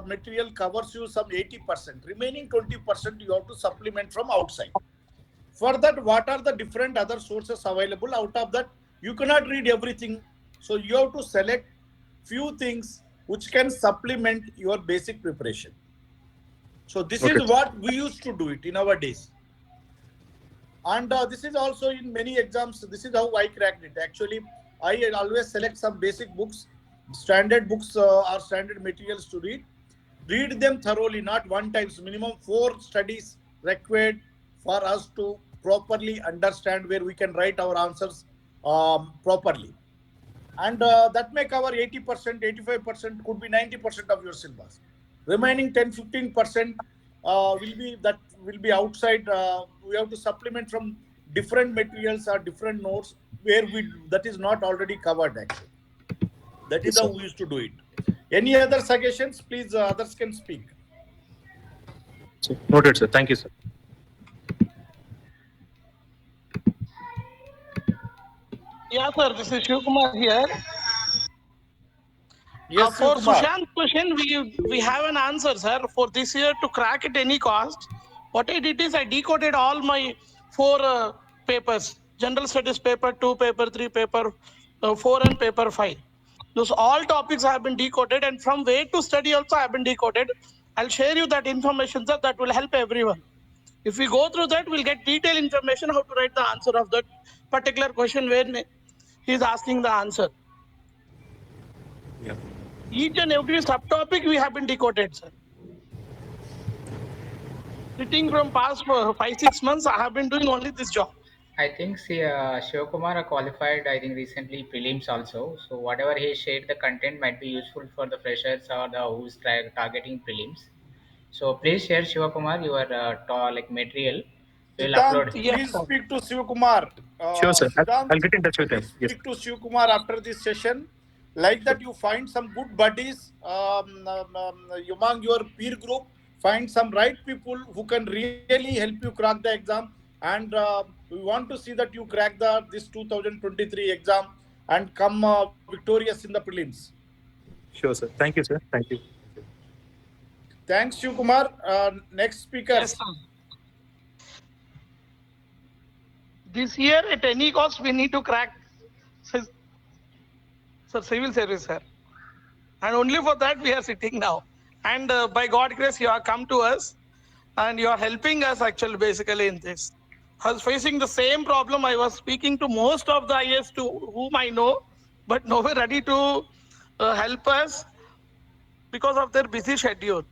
material covers you some 80%, remaining 20% you have to supplement from outside. For that, what are the different other sources available? Out of that, you cannot read everything. So you have to select few things which can supplement your basic preparation. So this is what we used to do it in our days. And this is also in many exams. This is how I cracked it. Actually, I always select some basic books, standard books or standard materials to read. Read them thoroughly, not one time. So minimum 4 studies required for us to properly understand where we can write our answers properly. And that may cover 80%, 85%, could be 90% of your syllabus. Remaining 10-15% will be outside. We have to supplement from different materials or different notes where that is not already covered actually. That is how we used to do it. Any other suggestions? Please, others can speak. Noted, sir. Thank you, sir. Yeah, sir. This is Shivkumar here. Yes, for Shivkumar. Sushant's question, we have an answer, sir. For this year, to crack at any cost, what I did is I decoded all my 4 papers: General Studies paper 2, paper 3, paper 4, and paper 5. Those all topics have been decoded, and from where to study also have been decoded. I'll share you that information, sir. That will help everyone. If we go through that, we'll get detailed information how to write the answer of that particular question where he's asking the answer. Yeah. Each and every subtopic we have been decoded, sir. Sitting from past 5-6 months, I have been doing only this job. I think Shivakumar qualified, I think recently prelims also. So whatever he shared, the content might be useful for the freshers or the who's targeting prelims. So please share Shivakumar your like material. We'll Siddhant, upload. Yes, please sir. speak to Shivakumar. Sure, sir. Siddhant, I'll get in touch with him. please Yes. speak to Shivakumar after this session. Like Sure. that, you find some good buddies among your peer group. Find some right people who can really help you crack the exam. And we want to see that you crack the this 2023 exam and come victorious in the prelims. Sure, sir. Thank you, sir. Thank you. Thanks, Shivakumar. Next Yes, speakers. sir. This year, at any cost, we need to crack, sir, civil service, sir. And only for that we are sitting now. And by God grace, you have come to us, and you are helping us actually basically in this. I was facing the same problem. I was speaking to most of the IS to whom I know, but nowhere ready to help us because of their busy schedule.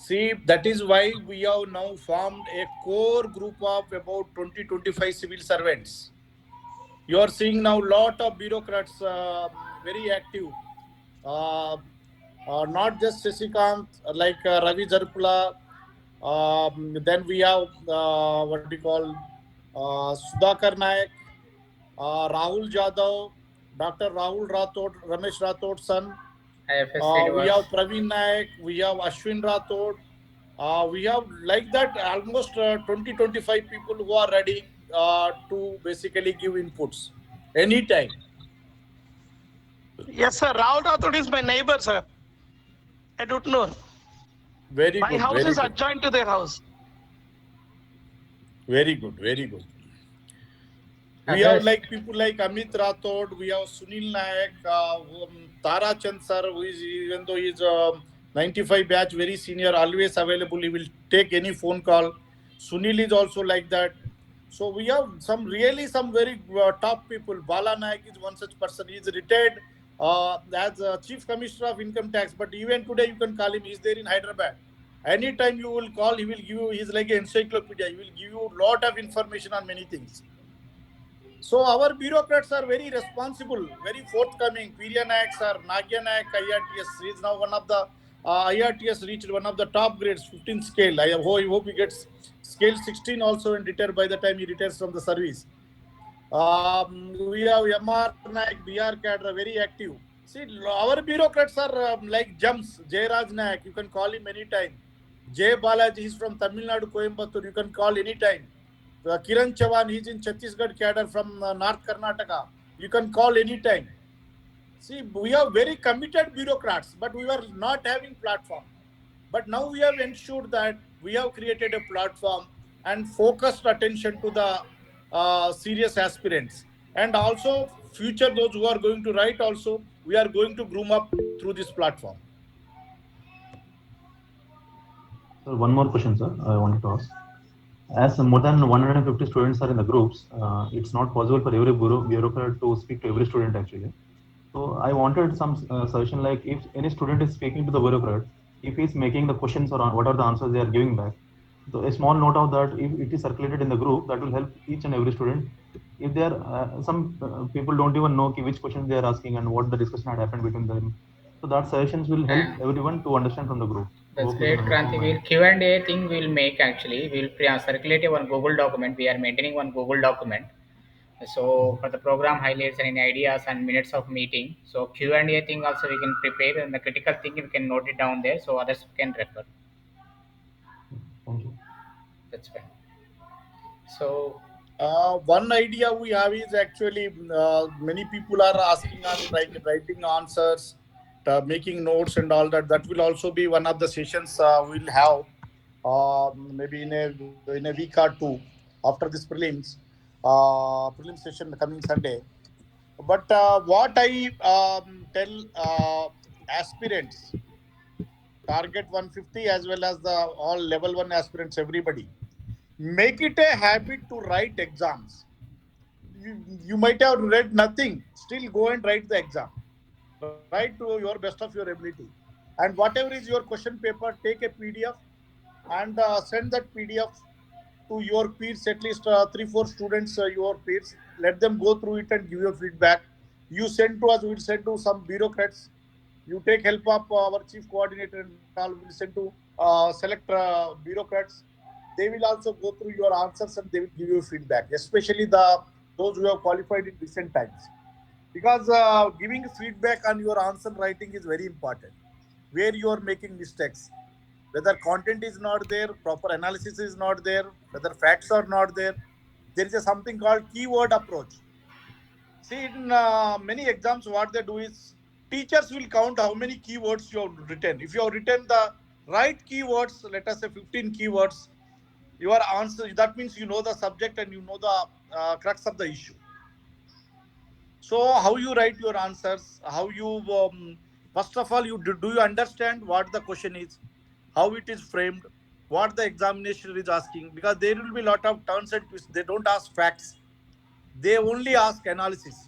See, that is why we have now formed a core group of about 20-25 civil servants. You are seeing now lot of bureaucrats very active. Uh, not just Shashikant, like Ravi Jarpula. Then we have what do you call Sudhakar Naik, Rahul Jadhav, Dr. Rahul Rathod, Ramesh Rathod's son. IFS We Srinivas. have Praveen Naik, we have Ashwin Rathod. We have like that almost 20-25 people who are ready to basically give inputs anytime. Yes, sir. Rahul Rathod is my neighbor, sir. I don't know. Very My good, house very is good, adjoined to their house. very good, very good. We have Others. like people like Amit Rathod, we have Sunil Nayak, Tara Chand sir, who is even though he's 95 batch, very senior, always available. He will take any phone call. Sunil is also like that. So we have some very top people. Bala Nayak is one such person. He is retired as Chief Commissioner of Income Tax. But even today you can call him. He's there in Hyderabad. Anytime you will call, he will give you. He's like an encyclopedia. He will give you a lot of information on many things. So our bureaucrats are very responsible, very forthcoming. Pirya Nayak sir, Nagya Nayak IRTS is now one of the IRTS reached one of the top grades, 15 scale. I hope he gets scale 16 also and retire by the time he retires from the service. We have MR Naik, BR cadre, very active. See, our bureaucrats are like jumps. Jairaj Naik, you can call him anytime. Jay Balaji, he's from Tamil Nadu, Coimbatore, you can call anytime. Kiran Chavan, he's in Chhattisgarh cadre from North Karnataka. You can call anytime. See, we are very committed bureaucrats, but we were not having platform. But now we have ensured that we have created a platform and focused attention to the serious aspirants. And also, future those who are going to write also, we are going to groom up through this platform. So one more question, sir, I wanted to ask. As more than 150 students are in the groups, it's not possible for every bureaucrat to speak to every student actually. So I wanted some suggestion, like if any student is speaking to the bureaucrat, if he's making the questions or what are the answers they are giving back, so a small note of that, if it is circulated in the group, that will help each and every student. If there are some people don't even know which questions they are asking and what the discussion had happened between them, so that suggestions will help And everyone to understand from the group. that's Hope you can great, understand Kranti. my. We'll Q&A thing we'll make actually. We'll circulate one Google document. We are maintaining one Google document. So for the program highlights and any ideas and minutes of meeting. So Q&A thing also we can prepare, and the critical thing we can note it down there so others can refer. Thank you. That's fine. So One idea we have is actually many people are asking on writing answers, making notes and all that. That will also be one of the sessions we'll have maybe in a week or two after this prelim session coming Sunday. But what I tell aspirants, target 150 as well as the all level one aspirants, everybody, make it a habit to write exams. You might have read nothing, still go and write the exam. Write to your best of your ability. And whatever is your question paper, take a PDF and send that PDF to your peers, at least 3 4 students, your peers. Let them go through it and give your feedback. You send to us, we'll send to some bureaucrats. You take help of our chief coordinator and all. We'll send to select bureaucrats. They will also go through your answers and they will give you feedback, especially those who have qualified in recent times, because giving feedback on your answer writing is very important, where you are making mistakes, whether content is not there, proper analysis is not there, whether facts are not there. There is a something called keyword approach. See, in many exams, what they do is teachers will count how many keywords you have written. If you have written the right keywords, let us say 15 keywords, your answer, that means you know the subject and you know the crux of the issue. So, how you write your answers, how you, first of all, do you understand what the question is, how it is framed, what the examination is asking? Because there will be a lot of turns and twists. They don't ask facts, they only ask analysis,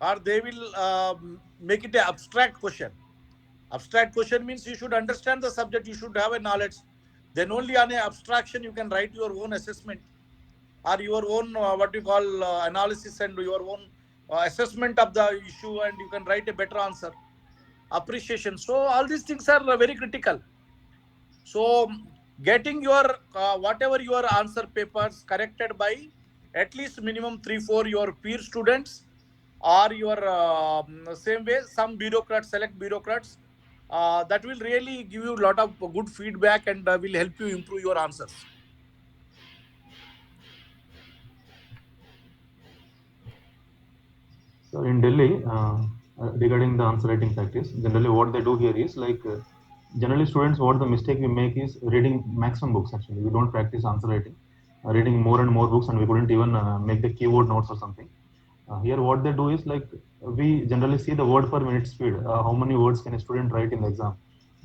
or they will make it an abstract question. Abstract question means you should understand the subject, you should have a knowledge. Then only on a abstraction you can write your own assessment or your own what you call analysis and your own assessment of the issue, and you can write a better answer, appreciation. So all these things are very critical. So getting your whatever your answer papers corrected by at least minimum 3 4 your peer students, or your same way some bureaucrats, select bureaucrats, that will really give you a lot of good feedback and will help you improve your answers. So in Delhi, regarding the answer writing practice, generally what they do here is like, generally students, what the mistake we make is reading maximum books. Actually, we don't practice answer writing, reading more and more books, and we couldn't even make the keyword notes or something. Here, what they do is like, we generally see the word per minute speed. How many words can a student write in the exam,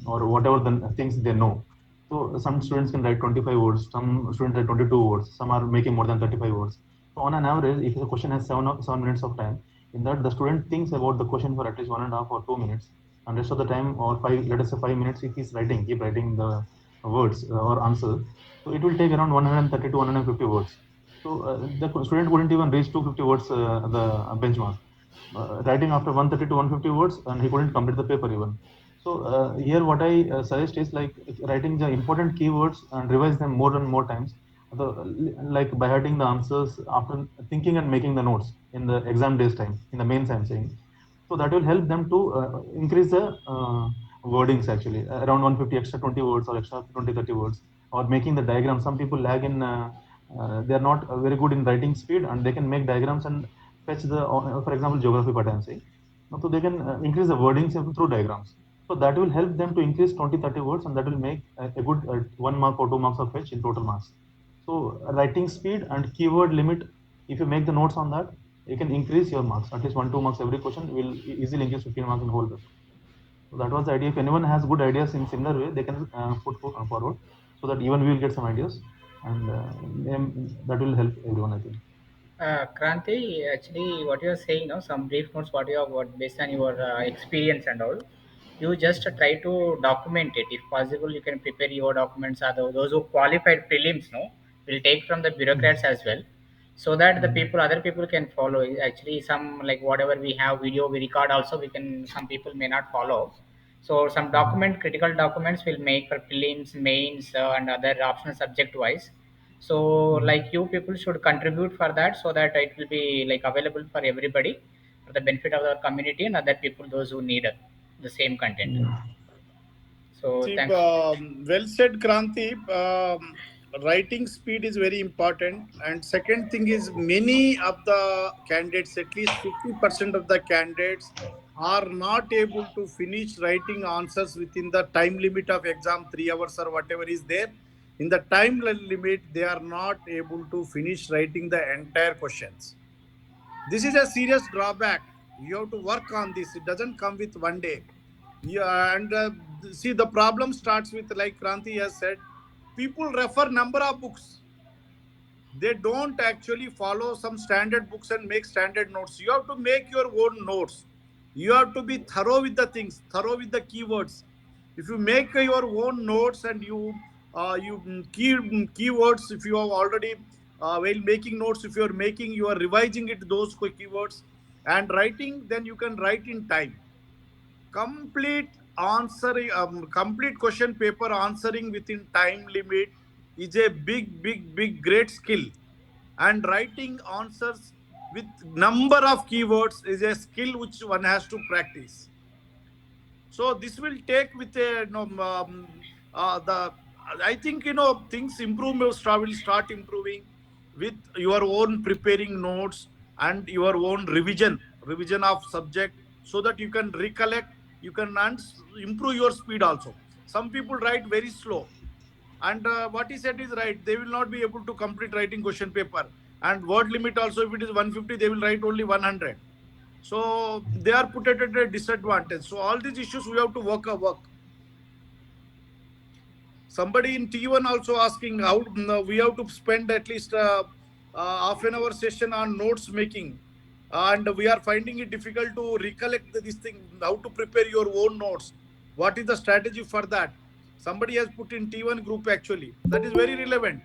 or whatever the things they know. So some students can write 25 words, some students write 22 words, some are making more than 35 words. So on an average, if the question has 7 minutes of time, in that the student thinks about the question for at least 1.5 or 2 minutes, and rest of the time, or five, let us say 5 minutes, if he's writing, keep writing the words or answer. So it will take around 130 to 150 words. So the student wouldn't even reach 250 words, the benchmark. Writing after 130 to 150 words, and he couldn't complete the paper even. So here, what I suggest is like writing the important keywords and revise them more and more times. The, like by writing the answers after thinking and making the notes in the exam days time, in the mains I'm saying. So that will help them to increase the wordings actually, around 150 extra 20 words or extra 20 30 words, or making the diagram. Some people lag in, they are not very good in writing speed, and they can make diagrams and fetch the, for example, geography part I'm saying. So they can increase the wordings through diagrams. So that will help them to increase 20 30 words, and that will make a good 1 mark or 2 marks of fetch in total marks. So writing speed and keyword limit, if you make the notes on that, you can increase your marks at least 1 2 marks. Every question will easily increase 15 marks in the whole paper. So that was the idea. If anyone has good ideas in similar way, they can put forward, so that even we will get some ideas, and that will help everyone, I think. Kranti, actually, what you are saying now, some brief notes, what you have got based on your experience and all, you just try to document it. If possible, you can prepare your documents. Are those who qualified prelims, no, will take from the bureaucrats as well, so that the people, other people can follow. Actually, some like whatever we have video, we record also. We can. Some people may not follow. So some document, critical documents will make for prelims, mains, and other optional subject wise. So like you people should contribute for that, so that it will be like available for everybody, for the benefit of our community and other people, those who need the same content. So See, thanks. well said, Kranti. Writing speed is very important. And second thing is, many of the candidates, at least 50% of the candidates, are not able to finish writing answers within the time limit of exam, 3 hours or whatever is there. In the time limit, they are not able to finish writing the entire questions. This is a serious drawback. You have to work on this. It doesn't come with one day. Yeah, and see, the problem starts with, like Kranti has said, people refer number of books. They don't actually follow some standard books and make standard notes. You have to make your own notes. You have to be thorough with the things, thorough with the keywords. If you make your own notes and you Keywords, if you have already while making notes, if you are making, you are revising it those keywords, and writing, then you can write in time. Complete answering, complete question paper answering within time limit is a big great skill, and writing answers with number of keywords is a skill which one has to practice. So this will take with a the I think things improve will start improving with your own preparing notes and your own revision of subject, so that you can recollect, you can improve your speed also. Some people write very slow, and what he said is right, they will not be able to complete writing question paper, and word limit also, if it is 150, they will write only 100. So they are put at a disadvantage. So all these issues we have to work. Somebody in T1 also asking how we have to spend at least half an hour session on notes making, and we are finding it difficult to recollect this thing. How to prepare your own notes? What is the strategy for that? Somebody has put in T1 group actually. That is very relevant.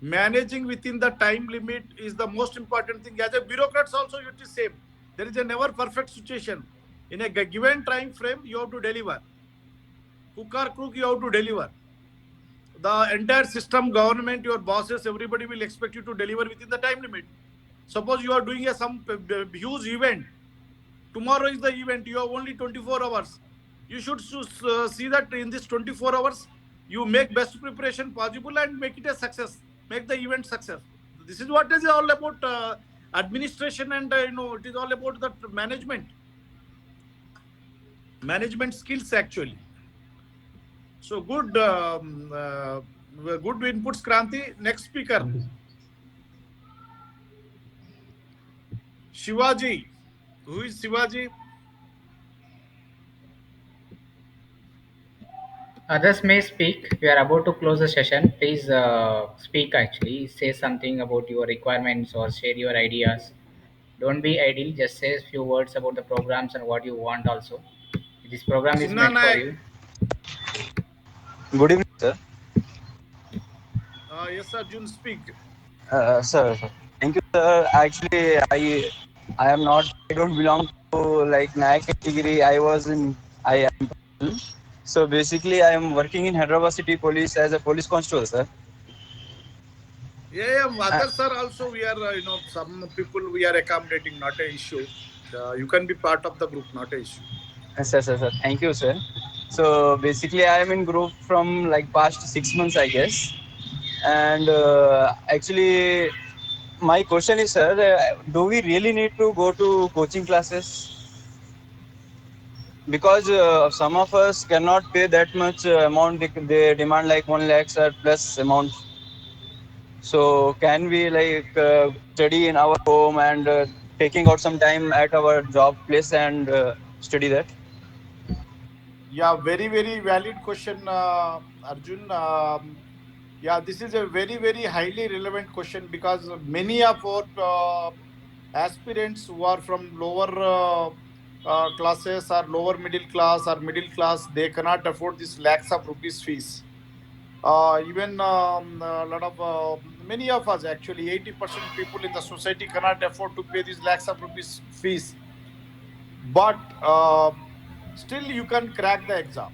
Managing within the time limit is the most important thing. As a bureaucrats also, it is same. There is a never perfect situation. In a given time frame, you have to deliver. Hook or crook, you have to deliver. The entire system, government, your bosses, everybody will expect you to deliver within the time limit. Suppose you are doing some huge event. Tomorrow is the event. You have only 24 hours. You should see that in this 24 hours, you make best preparation possible and make it a success. Make the event success. This is what is all about administration, and it is all about that management skills actually. So good inputs, Kranti. Next speaker, Thank you. Shivaji. Who is Shivaji? Others may speak. We are about to close the session. Please speak actually. Say something about your requirements or share your ideas. Don't be idle. Just say a few words about the programs and what you want also. This program is Chinna meant for Nayak. you. Good evening, sir. Yes, Arjun, speak. Sir, thank you, sir. Actually, I am not. I don't belong to like NAC category. I am. So basically, I am working in Hyderabad City Police as a police constable, sir. Yeah, Uh, others are also, we are, some people we are accommodating, not a issue. You can be part of the group, not a issue. sir. Thank you, sir. So basically, I am in group from like past 6 months, I guess. And actually, my question is, sir, do we really need to go to coaching classes? Because some of us cannot pay that much amount. They demand like 1 lakh or plus amount. So can we like study in our home and taking out some time at our job place and study that? Yeah, very valid question, Arjun. Yeah, this is a very highly relevant question, because many of our aspirants who are from lower classes or lower middle class, they cannot afford this lakhs of rupees fees. Even a lot of many of us actually, 80% people in the society cannot afford to pay these lakhs of rupees fees, but still you can crack the exam.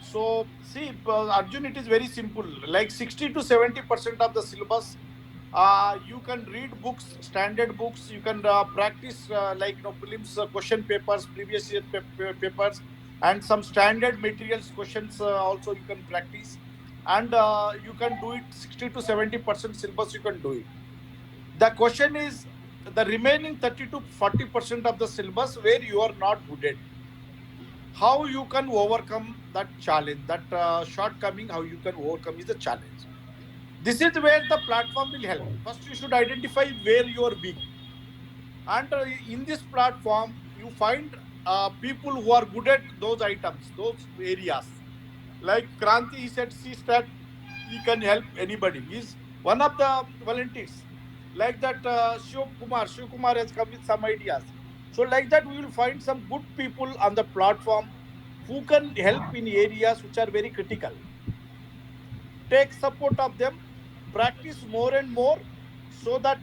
So see, Arjun, it is very simple. Like 60 to 70% of the syllabus, you can read books, standard books. You can practice prelims question papers, previous year papers, and some standard materials questions also you can practice, and you can do it 60 to 70% syllabus. You can do it. The question is the remaining 30 to 40% of the syllabus where you are not good at, how you can overcome that challenge, that shortcoming, how you can overcome is the challenge. This is where the platform will help. First you should identify where you are weak, and in this platform you find people who are good at those items, those areas. Like Kranti, he said C stat, he can help anybody. He's one of the volunteers. Like that, Shiv Kumar has come with some ideas. So like that, we will find some good people on the platform who can help in areas which are very critical. Take support of them, practice more and more, so that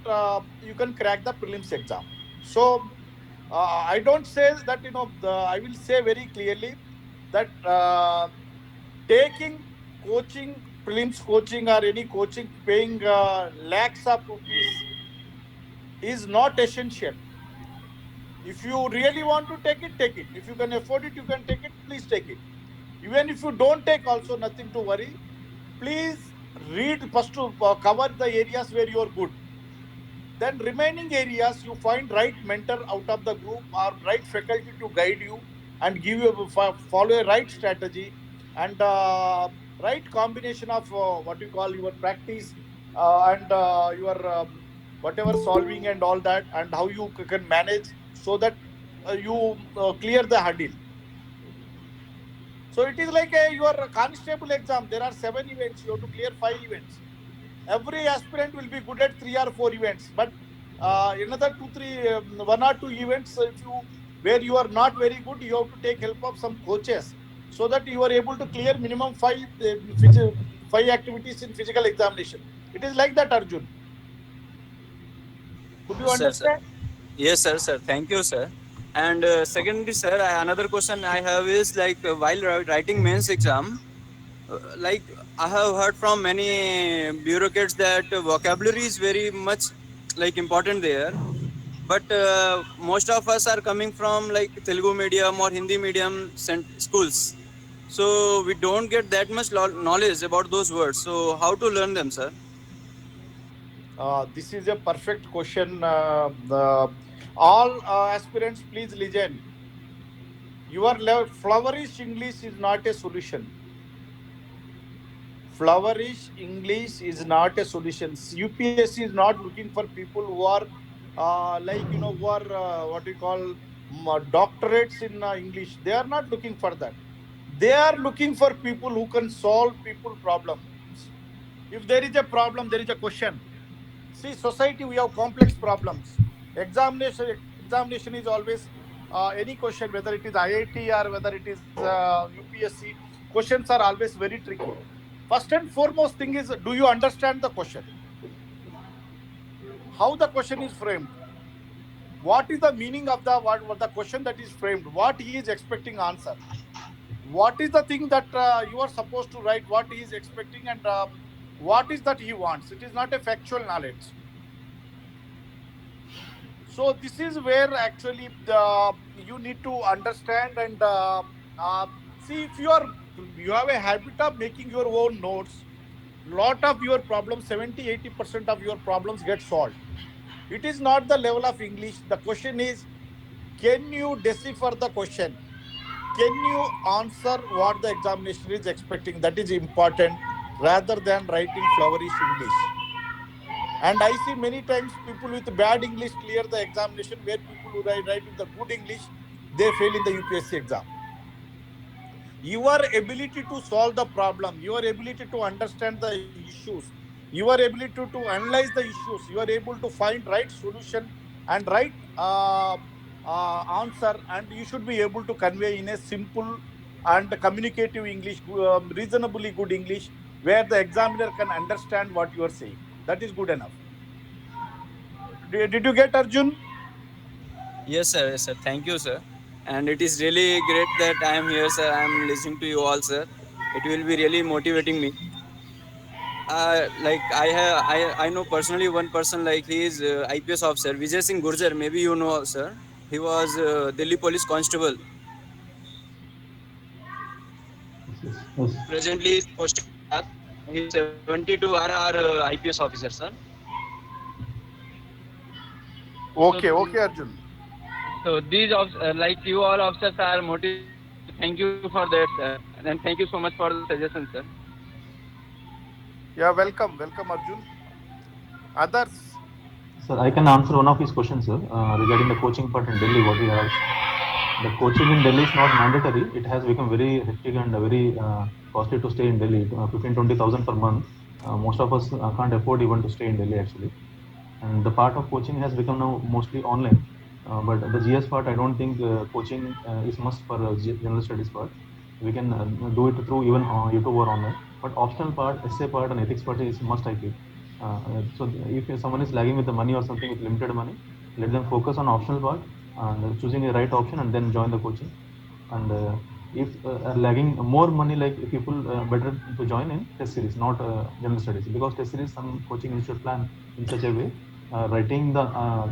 you can crack the prelims exam. So I don't say that, I will say very clearly that taking coaching, prelims coaching or any coaching, paying lakhs of rupees is not essential. If you really want to take it, take it. If you can afford it, you can take it, please take it. Even if you don't take, also nothing to worry. Please read first to cover the areas where you are good. Then remaining areas, you find right mentor out of the group or right faculty to guide you and give you follow a right strategy and right combination of what you call your practice and your whatever solving and all that, and how you can manage so that you clear the hurdle. So it is like your constable exam. There are 7 events. You have to clear 5 events. Every aspirant will be good at 3 or 4 events, but another 1 or 2 events, if you where you are not very good, you have to take help of some coaches so that you are able to clear minimum 5 activities in physical examination. It is like that, Arjun. Could you Sir, sir. understand? Yes, sir, sir. Thank you, sir. And secondly, sir, another question I have is like while writing mains exam, like I have heard from many bureaucrats that vocabulary is very much like important there. But most of us are coming from like Telugu medium or Hindi medium schools, so we don't get that much knowledge about those words. So how to learn them, sir? This is a perfect question. All aspirants, please listen. Your flourish English is not a solution. Flourish English is not a solution. UPSC is not looking for people who are who are what we call doctorates in English. They are not looking for that. They are looking for people who can solve people problems. If there is a problem, there is a question. See, society, we have complex problems. Examination is always any question, whether it is IIT or whether it is UPSC. Questions are always very tricky. First and foremost thing is, do you understand the question? How the question is framed? What is the meaning of the what the question that is framed? What he is expecting answer? What is the thing that you are supposed to write? What he is expecting and what is that he wants? It is not a factual knowledge. So this is where actually you need to understand and see, if you have a habit of making your own notes, lot of your problems, 70-80% of your problems get solved. It is not the level of English. The question is, can you decipher the question? Can you answer what the examination is expecting? That is important, rather than writing flourish English. And I see many times people with bad English clear the examination, where people who write with the good English, they fail in the UPSC exam. Your ability to solve the problem, your ability to understand the issues, your ability to analyze the issues, you are able to find right solution and right answer, and you should be able to convey in a simple and communicative English, reasonably good English, where the examiner can understand what you are saying. That is good enough. Did you get, Arjun? Yes, sir. Yes, sir. Thank you, sir. And it is really great that I am here, sir. I am listening to you all, sir. It will be really motivating me. Like I know personally one person, like he is IPS officer Vijay Singh Gurjar. Maybe you know, sir. He was Delhi Police Constable. Yes, yes, yes. Presently, he is posted in Ladakh. He is 72 RR IPS officer, sir. So, Okay, okay, Arjun. so these like you all officers are motivating me. So thank you for that, sir. And thank you so much for the suggestion, sir. Yeah, welcome, welcome, Arjun. Others? Sir, I can answer one of his questions, sir, regarding the coaching part in Delhi, what he has. The coaching in Delhi is not mandatory. It has become very hectic and very costly to stay in Delhi, 15-20,000 per month. Most of us can't afford even to stay in Delhi actually. And the part of coaching has become now mostly online. But the GS part, I don't think coaching is must for general studies part. We can do it through even YouTube or online. But optional part, essay part, and ethics part is must, I feel. So if someone is lagging with the money or something with limited money, let them focus on optional part and choosing the right option and then join the coaching. And if lagging more money, like people better to join in test series, not general studies, because test series some coaching institute plan in such a way, writing the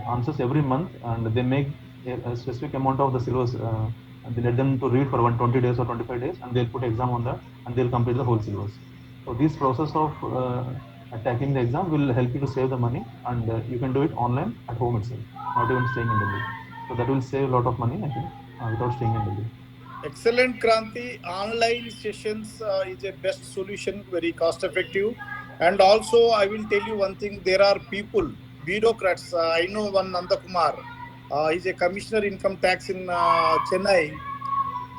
answers every month, and they make a specific amount of the syllabus, and they let them to read for 120 days or 25 days, and they'll put exam on that, and they'll complete the whole syllabus. So this process of attacking the exam will help you to save the money, and you can do it online at home itself, not even staying in Delhi. So that will save a lot of money, I think, without staying in Delhi. Excellent, Kranti. Online sessions is a best solution, very cost effective. And also, I will tell you one thing: there are people, bureaucrats. I know one Nanda Kumar. He's a commissioner income tax in Chennai.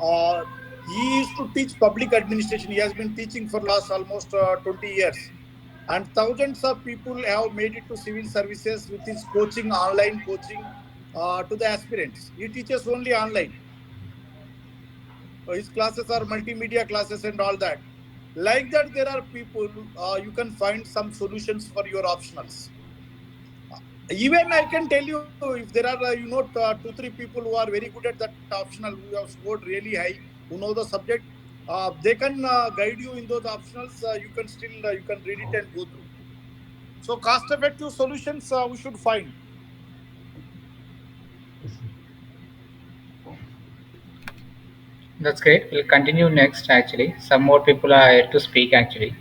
Uh, he used to teach public administration. He has been teaching for last almost 20 years. And thousands of people have made it to civil services with his coaching, online coaching to the aspirants. He teaches only online. His classes are multimedia classes and all that. Like that, there are people, you can find some solutions for your optionals. Even I can tell you, if there are, two, three people who are very good at that optional, who have scored really high, who know the subject, they can guide you in those optionals. You can still, you can read it and go through. So cost effective solutions we should find. That's great. We'll continue next. Actually, some more people are here to speak. Actually,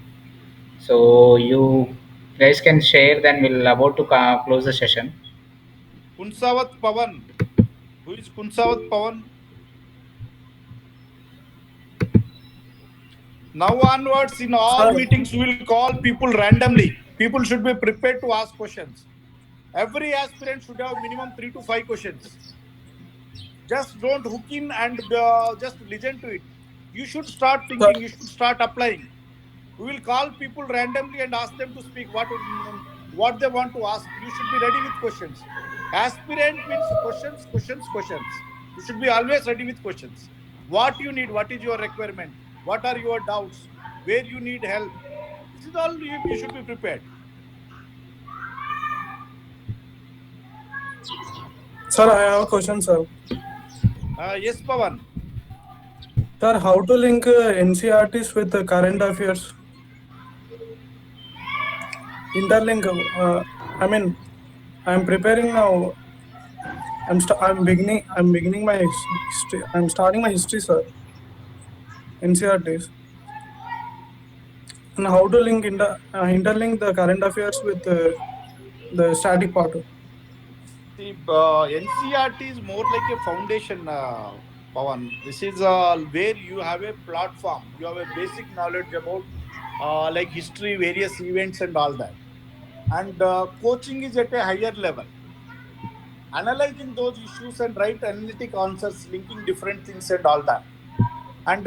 so you guys can share. Then we'll about to close the session. Kunsawat Pawan. Who is Kunsawat Pawan? Now onwards, in all Sir, meetings, we will call people randomly. People should be prepared to ask questions. Every aspirant should have minimum 3 to 5 questions. Just don't hook in and just listen to it. You should start sir, thinking. You should start applying. We will call people randomly and ask them to speak what they want to ask. You should be ready with questions. Aspirant means questions, questions, questions. You should be always ready with questions. What you need, what is your requirement, what are your doubts, where you need help. This is all you should be prepared. sir, I have a question, sir. Yes, Pavan. Sir, how to link NCRTs with current affairs? Interlink. I mean, I'm preparing now. I'm beginning my history. I'm starting my history, sir. NCRTs. And how to interlink the current affairs with the static part. See, NCRT is more like a foundation, Pawan. This is where you have a platform. You have a basic knowledge about like history, various events, and all that. And coaching is at a higher level. Analyzing those issues and write analytic answers, linking different things and all that. And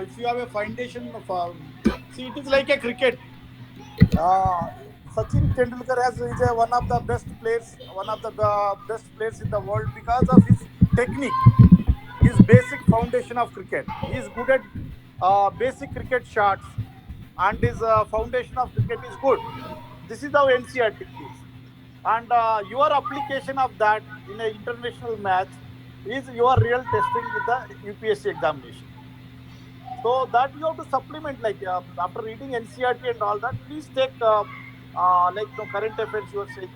if you have a foundation of, see, it is like a cricket. Uh, Sachin Tendulkar is one of the best players, one of the best players in the world because of his technique, his basic foundation of cricket. He is good at basic cricket shots, and his foundation of cricket is good. This is how NCRT is. And your application of that in an international match is your real testing with the UPSC examination. So that you have to supplement, like after reading NCRT and all that, please take like current affairs you are saying.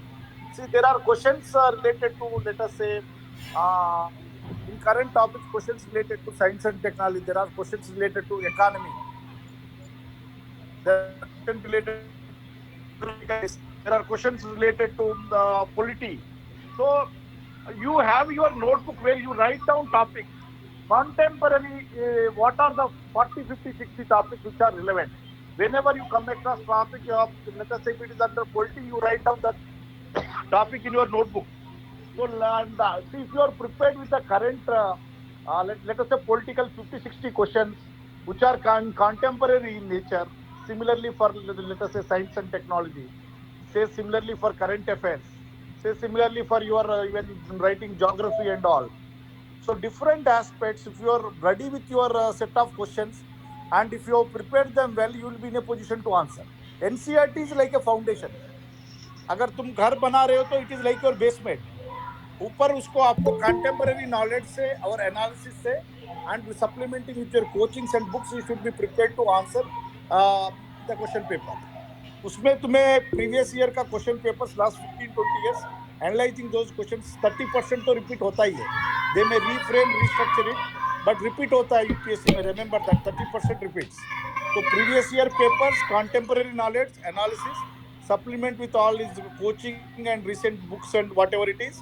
See, there are questions related to, let us say, uh, in current topics, questions related to science and technology. There are questions related to economy. There are questions related to geographical. There are questions related to polity. So you have your notebook where you write down topics. Contemporary, what are the 40, 50, 60 topics which are relevant? Whenever you come across topic, let us say if it is under polity, you write down that topic in your notebook. So, see, if you are prepared with the current, let us say, political 50, 60 questions, which are contemporary in nature, similarly for, let us say, science and technology, say similarly for current affairs, say similarly for your even writing geography and all. So different aspects, if you are ready with your set of questions and if you have prepared them well, you will be in a position to answer. NCERT is like a foundation. अगर तुम घर बना रहे हो तो it is like your basement. ऊपर उसको आपको कंटेम्पररी नॉलेज से और एनालिसिस से and supplementing with your coachings and books you should be prepared to answer the question paper. उसमें तुम्हें प्रीवियस ईयर का question papers last 15-20 years analysing those questions 30% तो रिपीट होता ही है. They may reframe restructure it but repeat होता है UPSC में. Remember that 30% repeats. तो previous year papers, contemporary knowledge, analysis, supplement with all his coaching and recent books and whatever it is,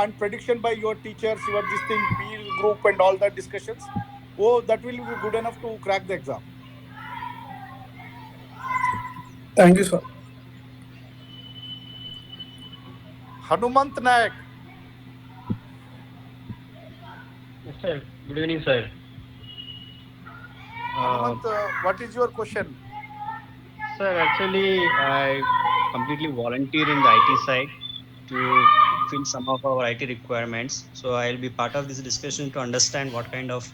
and prediction by your teachers, your this thing, peer group and all that discussions. Oh, that will be good enough to crack the exam. Thank you, sir. Hanumant Nayak. Yes, sir. Good evening, sir. Hanumant, what is your question? Sir, actually, I completely volunteer in the IT side to fill some of our IT requirements. So I'll be part of this discussion to understand what kind of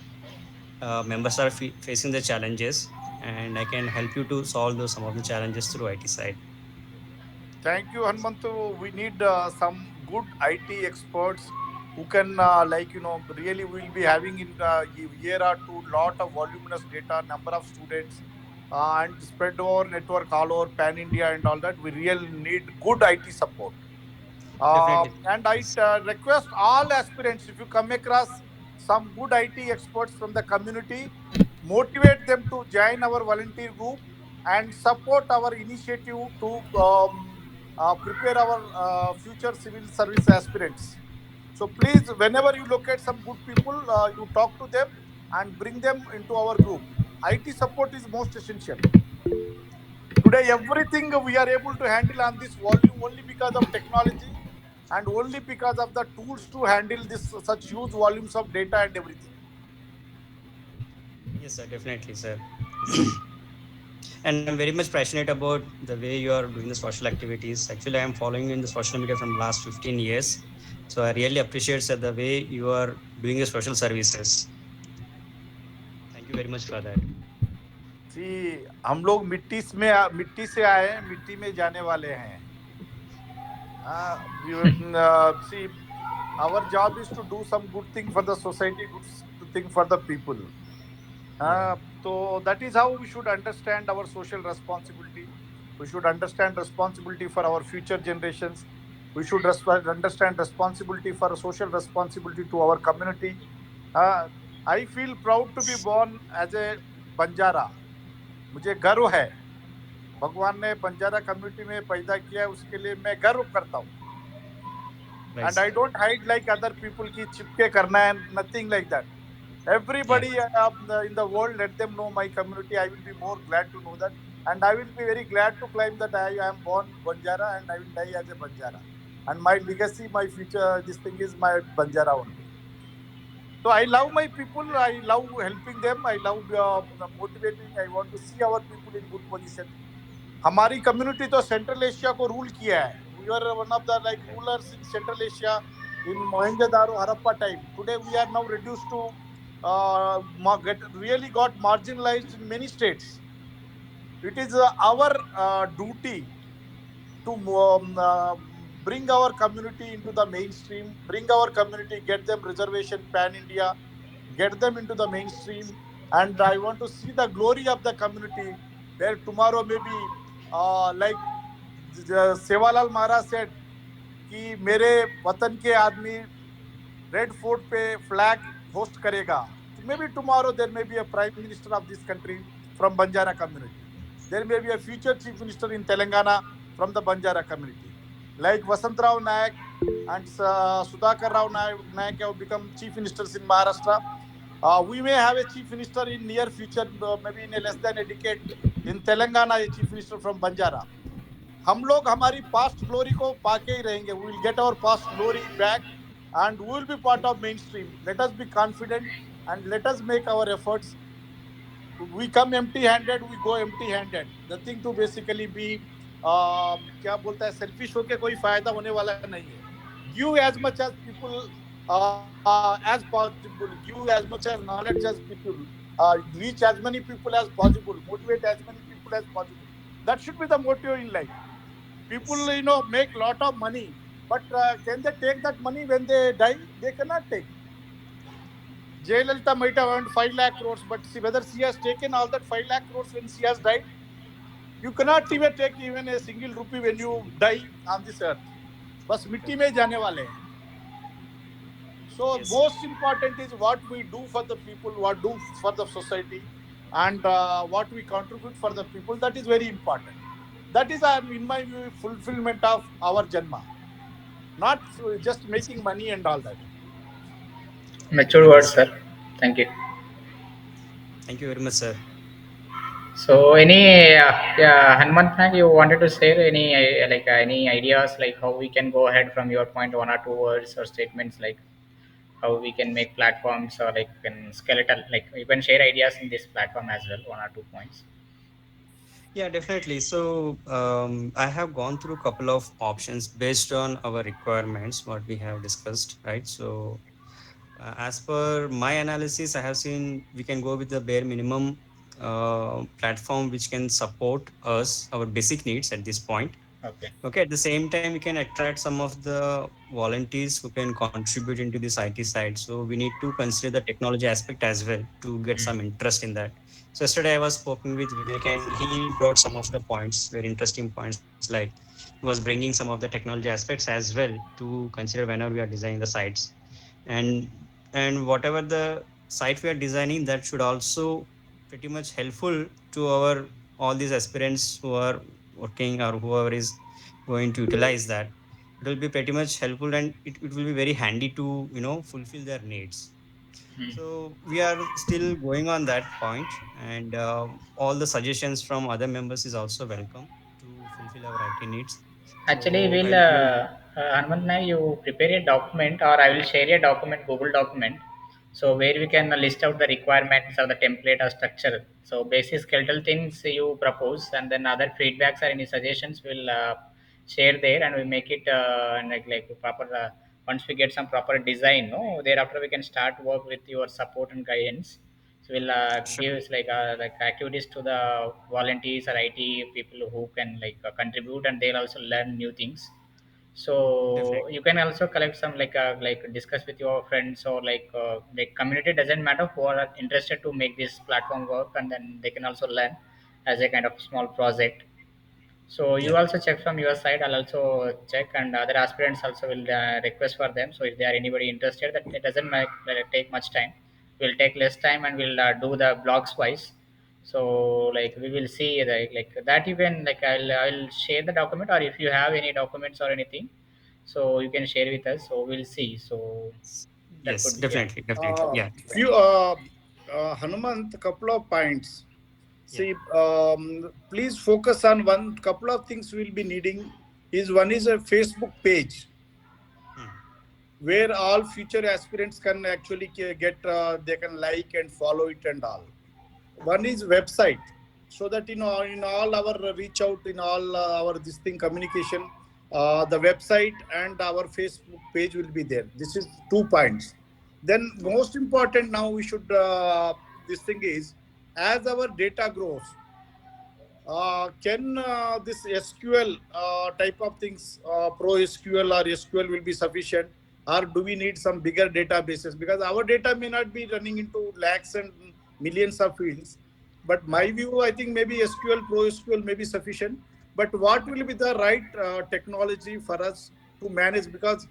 members are facing the challenges, and I can help you to solve some of the challenges through IT side. Thank you, Hanumantu. We need some good IT experts who can, really we will be having in year or two lot of voluminous data, number of students, and spread over network all over pan India and all that. We really need good IT support. Definitely. And I request all aspirants, if you come across some good IT experts from the community, motivate them to join our volunteer group and support our initiative to prepare our future civil service aspirants. So please, whenever you locate some good people, you talk to them and bring them into our group. IT support is most essential. Today, everything we are able to handle on this volume only because of technology and only because of the tools to handle this such huge volumes of data and everything. Yes, sir. Definitely, sir. And I'm very much passionate about the way you are doing the social activities. Actually, I am following you in the social media from last 15 years. So I really appreciate, sir, the way you are doing your social services. Thank you very much for that. See, हम लोग मिट्टी से आए हैं, मिट्टी में जाने वाले हैं. See, our job is to do some good thing for the society, good thing for the people. So that is how we should understand our social responsibility. We should understand responsibility for our future generations. We should understand responsibility for social responsibility to our community. I feel proud to be born as a Banjara. मुझे गर्व है. भगवान ने Banjara community में पैदा किया है, उसके लिए मैं गर्व करता हूँ. And I don't hide like other people की चिपके करना है, nothing like that. Everybody in the world, let them know my community. I will be more glad to know that, and I will be very glad to claim that I am born Banjara and I will die as a Banjara. And my legacy, my future, this thing is my Banjara only. So I love my people. I love helping them. I love motivating. I want to see our people in good position. हमारी community तो central Asia को rule किया है. We are one of the like rulers in central Asia in Mohenjodaro Harappa time. Today we are now reduced to really got marginalized in many states. It is our duty to bring our community into the mainstream, bring our community, get them reservation pan India, get them into the mainstream. And I want to see the glory of the community where tomorrow maybe like Sevalal Maharaj said कि मेरे वतन के आदमी red fort पे flag host करेगा. Maybe tomorrow there may be a prime minister of this country from Banjara community. There may be a future chief minister in Telangana from the Banjara community. Like Vasantrao Nayak and Sudhakar Rao Nayak have become chief ministers in Maharashtra. We may have a chief minister in near future, maybe in a less than a decade. In Telangana, a chief minister from Banjara. हम लोग हमारी past glory को पाके ही रहेंगे. We will get our past glory back and we will be part of mainstream. Let us be confident and let us make our efforts. We come empty handed, we go empty handed. Nothing to basically be क्या बोलता है, selfish होके कोई फायदा होने वाला नहीं है. Give as much as people as possible. Give as much as knowledge as people. Reach as many people as possible. Motivate as many people as possible. That should be the motive in life. People, Yes. make lot of money, but can they take that money when they die? They cannot take. Jayalalitha might have earned 5 lakh crores, but see whether she has taken all that 5 lakh crores when she has died. You cannot even take even a single rupee when you die on this earth. बस मिट्टी में जाने वाले हैं. So Yes, sir. most important is what we do for the people, what do for the society, and what we contribute for the people. That is very important. That is, in my view, fulfillment of our janma, not just making money and all that. Mature Well words, said. sir. Thank you. Thank you very much, sir. So, any yeah, Hanuman, you wanted to share any any ideas like how we can go ahead from your point, one or two words or statements like how we can make platforms or like can skeletal like you can share ideas in this platform as well, one or two points. Yeah, definitely. So I have gone through a couple of options based on our requirements, what we have discussed, right? So as per my analysis, I have seen we can go with the bare minimum platform which can support us, our basic needs at this point. Okay. Okay, at the same time, we can attract some of the volunteers who can contribute into this IT side. So we need to consider the technology aspect as well to get some interest in that. So yesterday I was speaking with Vivek and he brought some of the points, very interesting points, like he was bringing some of the technology aspects as well to consider whenever we are designing the sites. And whatever the site we are designing, that should also pretty much helpful to our all these aspirants who are working or whoever is going to utilize that. It will be pretty much helpful and it will be very handy to fulfill their needs. Hmm. So we are still going on that point, and all the suggestions from other members is also welcome to fulfill our IT needs. Actually, So will Hanuman, you prepare a document, or I will share a document, Google document, so where we can list out the requirements of the template or structure. So, basic skeletal things you propose, and then other feedbacks or any suggestions will share there, and we make it and like proper. Once we get some proper design, no, thereafter we can start work with your support and guidance. So we'll sure, give like activities to the volunteers or IT people who can contribute, and they'll also learn new things. definitely, So you can also collect some like discuss with your friends or like community doesn't matter who are interested to make this platform work, and then they can also learn as a kind of small project. So yeah, you also check from your side. I'll also check, and other aspirants also will request for them. So if they are anybody interested, that it doesn't take much time. We'll take less time, and we'll do the blocks wise. So we will see like that. You can I'll share the document, or if you have any documents or anything, so you can share with us. So we'll see. So that yes, could be, yeah. definitely, yeah, Few Hanumant, couple of points. yeah, See, please focus on one couple of things we'll be needing. Is one is a Facebook page hmm, where all future aspirants can actually get they can like and follow it and all. One is website, so that in all our reach out in all our this thing communication, the website and our Facebook page will be there. This is 2 points. Then most important now we should this thing is, as our data grows, can this SQL type of things, Pro SQL or SQL will be sufficient, or do we need some bigger databases? Because our data may not be running into lakhs and millions of fields. But my view, I think maybe SQL, Pro SQL may be sufficient. But what will be the right technology for us to manage? Because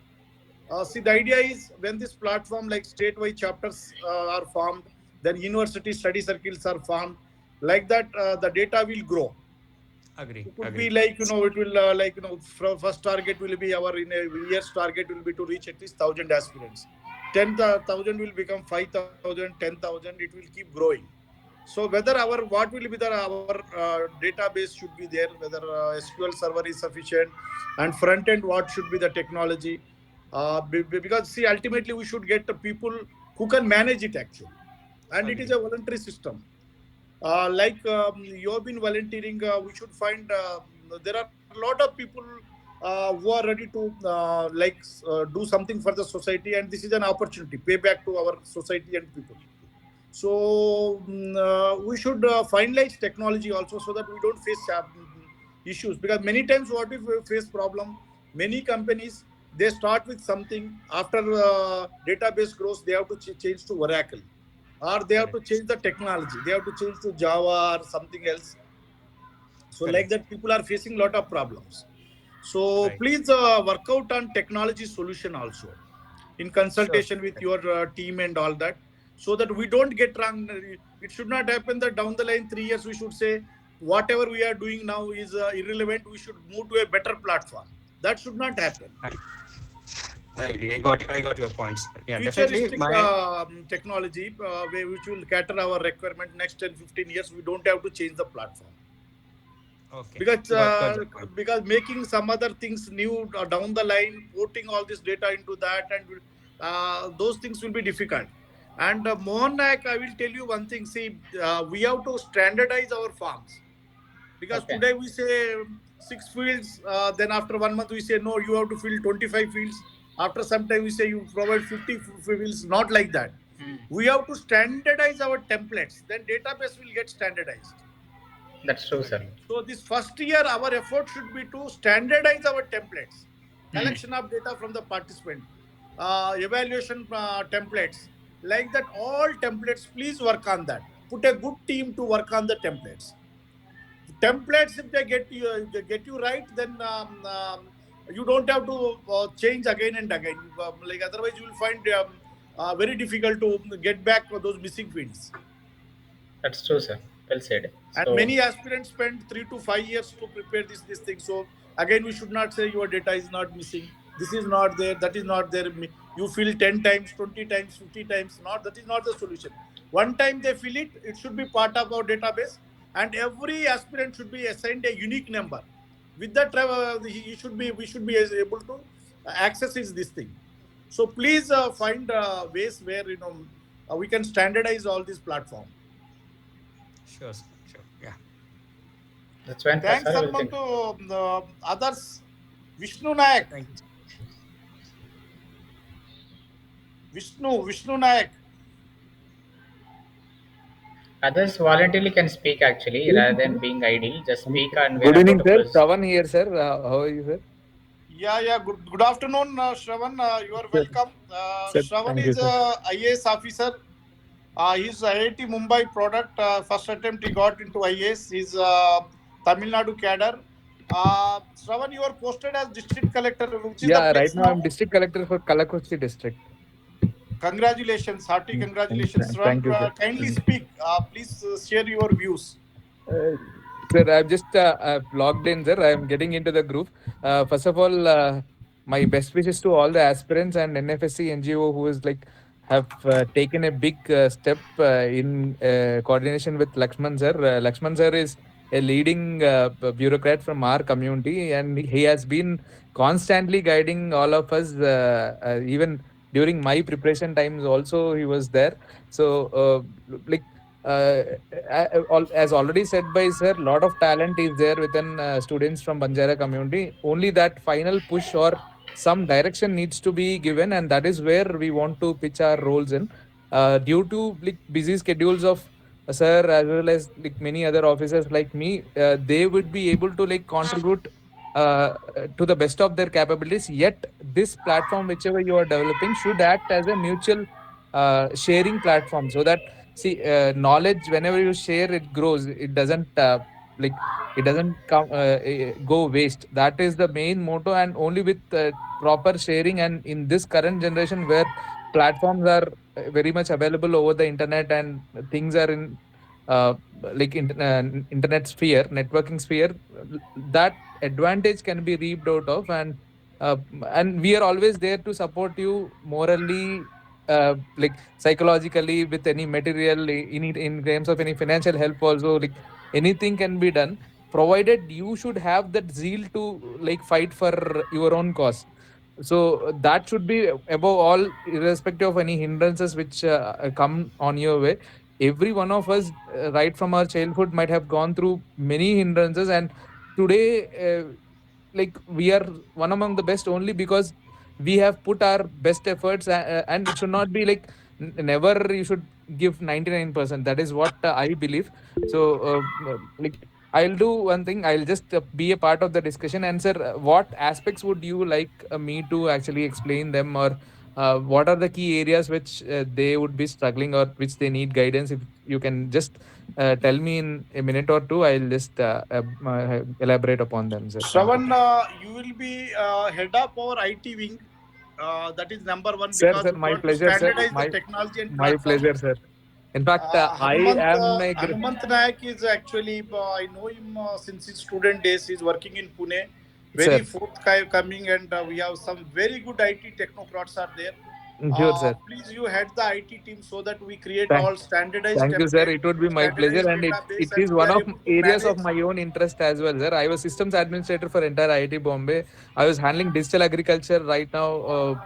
see, the idea is when this platform like statewide chapters are formed, then university study circles are formed. Like that, the data will grow. agree, It could be agree, like it will first target will be our in a year's target will be to reach at least 1,000 aspirants. 10,000 will become 5,000, 10,000. It will keep growing. So whether our what will be the our database should be there, whether SQL server is sufficient, and front end what should be the technology, because see ultimately we should get the people who can manage it actually, and it is agree, a voluntary system. You have been volunteering, we should find there are a lot of people who are ready to do something for the society, and this is an opportunity pay back to our society and people. So we should finalize technology also, so that we don't face issues, because many times what if we face problem, many companies, they start with something, after database grows they have to change to Oracle, or they have to Correct. change the technology, they have to change to Java or something else. So like Correct. that people are facing lot of problems. So Right. please work out on technology solution also, in Sure. consultation with your team and all that, so that we don't get wrong. It should not happen that down the line 3 years we should say whatever we are doing now is irrelevant, we should move to a better platform. That should not happen. Right. I got your points. Yeah, definitely. Futuristic My technology which will cater our requirement next 10-15 years, we don't have to change the platform, okay. because Got the point. making some other things new down the line, putting all this data into that, and those things will be difficult. And Mohan Nayak, I will tell you one thing. See, we have to standardize our forms, because Okay. today we say 6 fields, then after 1 month we say no, you have to fill 25 fields. After some time we say you provide 50 fields. Not like that. Hmm. We have to standardize our templates. Then database will get standardized. That's true, sir. Agreed. So this first year, our effort should be to standardize our templates, Hmm. collection of data from the participant, evaluation templates, like that. All templates, please work on that. Put a good team to work on the templates. Templates, if they get you right, then you don't have to change again and again. Like otherwise, you will find very difficult to get back those missing fields. That's true, sir. Well said. And So, many aspirants spend 3 to 5 years to prepare this thing. So again, we should not say your data is not missing. This is not there. That is not there. You fill 10 times, 20 times, 50 times. Not that is not the solution. One time they fill it, it should be part of our database, and every aspirant should be assigned a unique number. With that, he should be we should be able to access this thing. So please find ways where we can standardize all these platform. Sure, sir. Sure. Yeah. that's fantastic, Thanks, sir. I will Salman, think. to others. Vishnu Nayak. Thank you. Vishnu Nayak. Others voluntarily can speak actually, Good rather evening, than sir. being idle. Just speak and we're Good about evening, to sir. close. Shravan here, sir. How are you, sir? Yeah. Good afternoon, Shravan. You are Sir, welcome. sir, Shravan thank you, is sir. a IAS officer. He's IIT Mumbai product. First attempt he got into IAS. He's Tamil Nadu cadre. Shravan, you are posted as district collector. Which is the Yeah, right place now I'm now? district collector for Kalakuchi district. Congratulations, hearty congratulations, Shravan. Thank you, sir. Kindly speak. Please share your views. Uh, Sir, I've just logged in, sir. I'm getting into the group. First of all, my best wishes to all the aspirants and NFSC NGO who is like have taken a big step in coordination with Lakshman sir. Lakshman sir is a leading bureaucrat from our community, and he has been constantly guiding all of us. Even during my preparation times, also he was there. So, like uh, as already said by sir, lot of talent is there within students from Banjara community. Only that final push or some direction needs to be given, and that is where we want to pitch our roles in. Due to like busy schedules of sir as well as like many other officers like me, they would be able to like contribute to the best of their capabilities. Yet this platform, whichever you are developing, should act as a mutual sharing platform, so that see knowledge whenever you share it grows. It doesn't like it doesn't come go waste. That is the main motto, and only with proper sharing, and in this current generation where platforms are very much available over the internet and things are in uh, internet sphere, networking sphere, that advantage can be reaped out of. Uh, and we are always there to support you morally, like psychologically, with any material in terms of any financial help also. Like anything can be done, provided you should have that zeal to like fight for your own cause. So that should be above all, irrespective of any hindrances which come on your way. Every one of us, right from our childhood, might have gone through many hindrances, and today like we are one among the best only because we have put our best efforts, and it should not be like never you should give 99%. That is what I believe. So like I'll do one thing, I'll just be a part of the discussion. And sir, what aspects would you like me to actually explain them, or what are the key areas which they would be struggling or which they need guidance? If you can just tell me in a minute or two, I'll just elaborate upon them, sir. Thank you. Shravan, you will be head of our IT wing. That is number one Sir, because sir, we my want to pleasure, sir. standardize the technology and My platform. pleasure, sir. In fact, I am a Hanumant Nayak is actually, I know him since his student days. He's working in Pune. Very sir. forthcoming, and we have some very good IT technocrats are there. Sure, sir. Please, you head the IT team so that we create Thank, all standardized thank you, sir. template, It would be my pleasure, standardized and it database, and is we one are of able to areas of manage. my own interest as well, sir. I was systems administrator for entire IIT Bombay. I was handling digital agriculture right now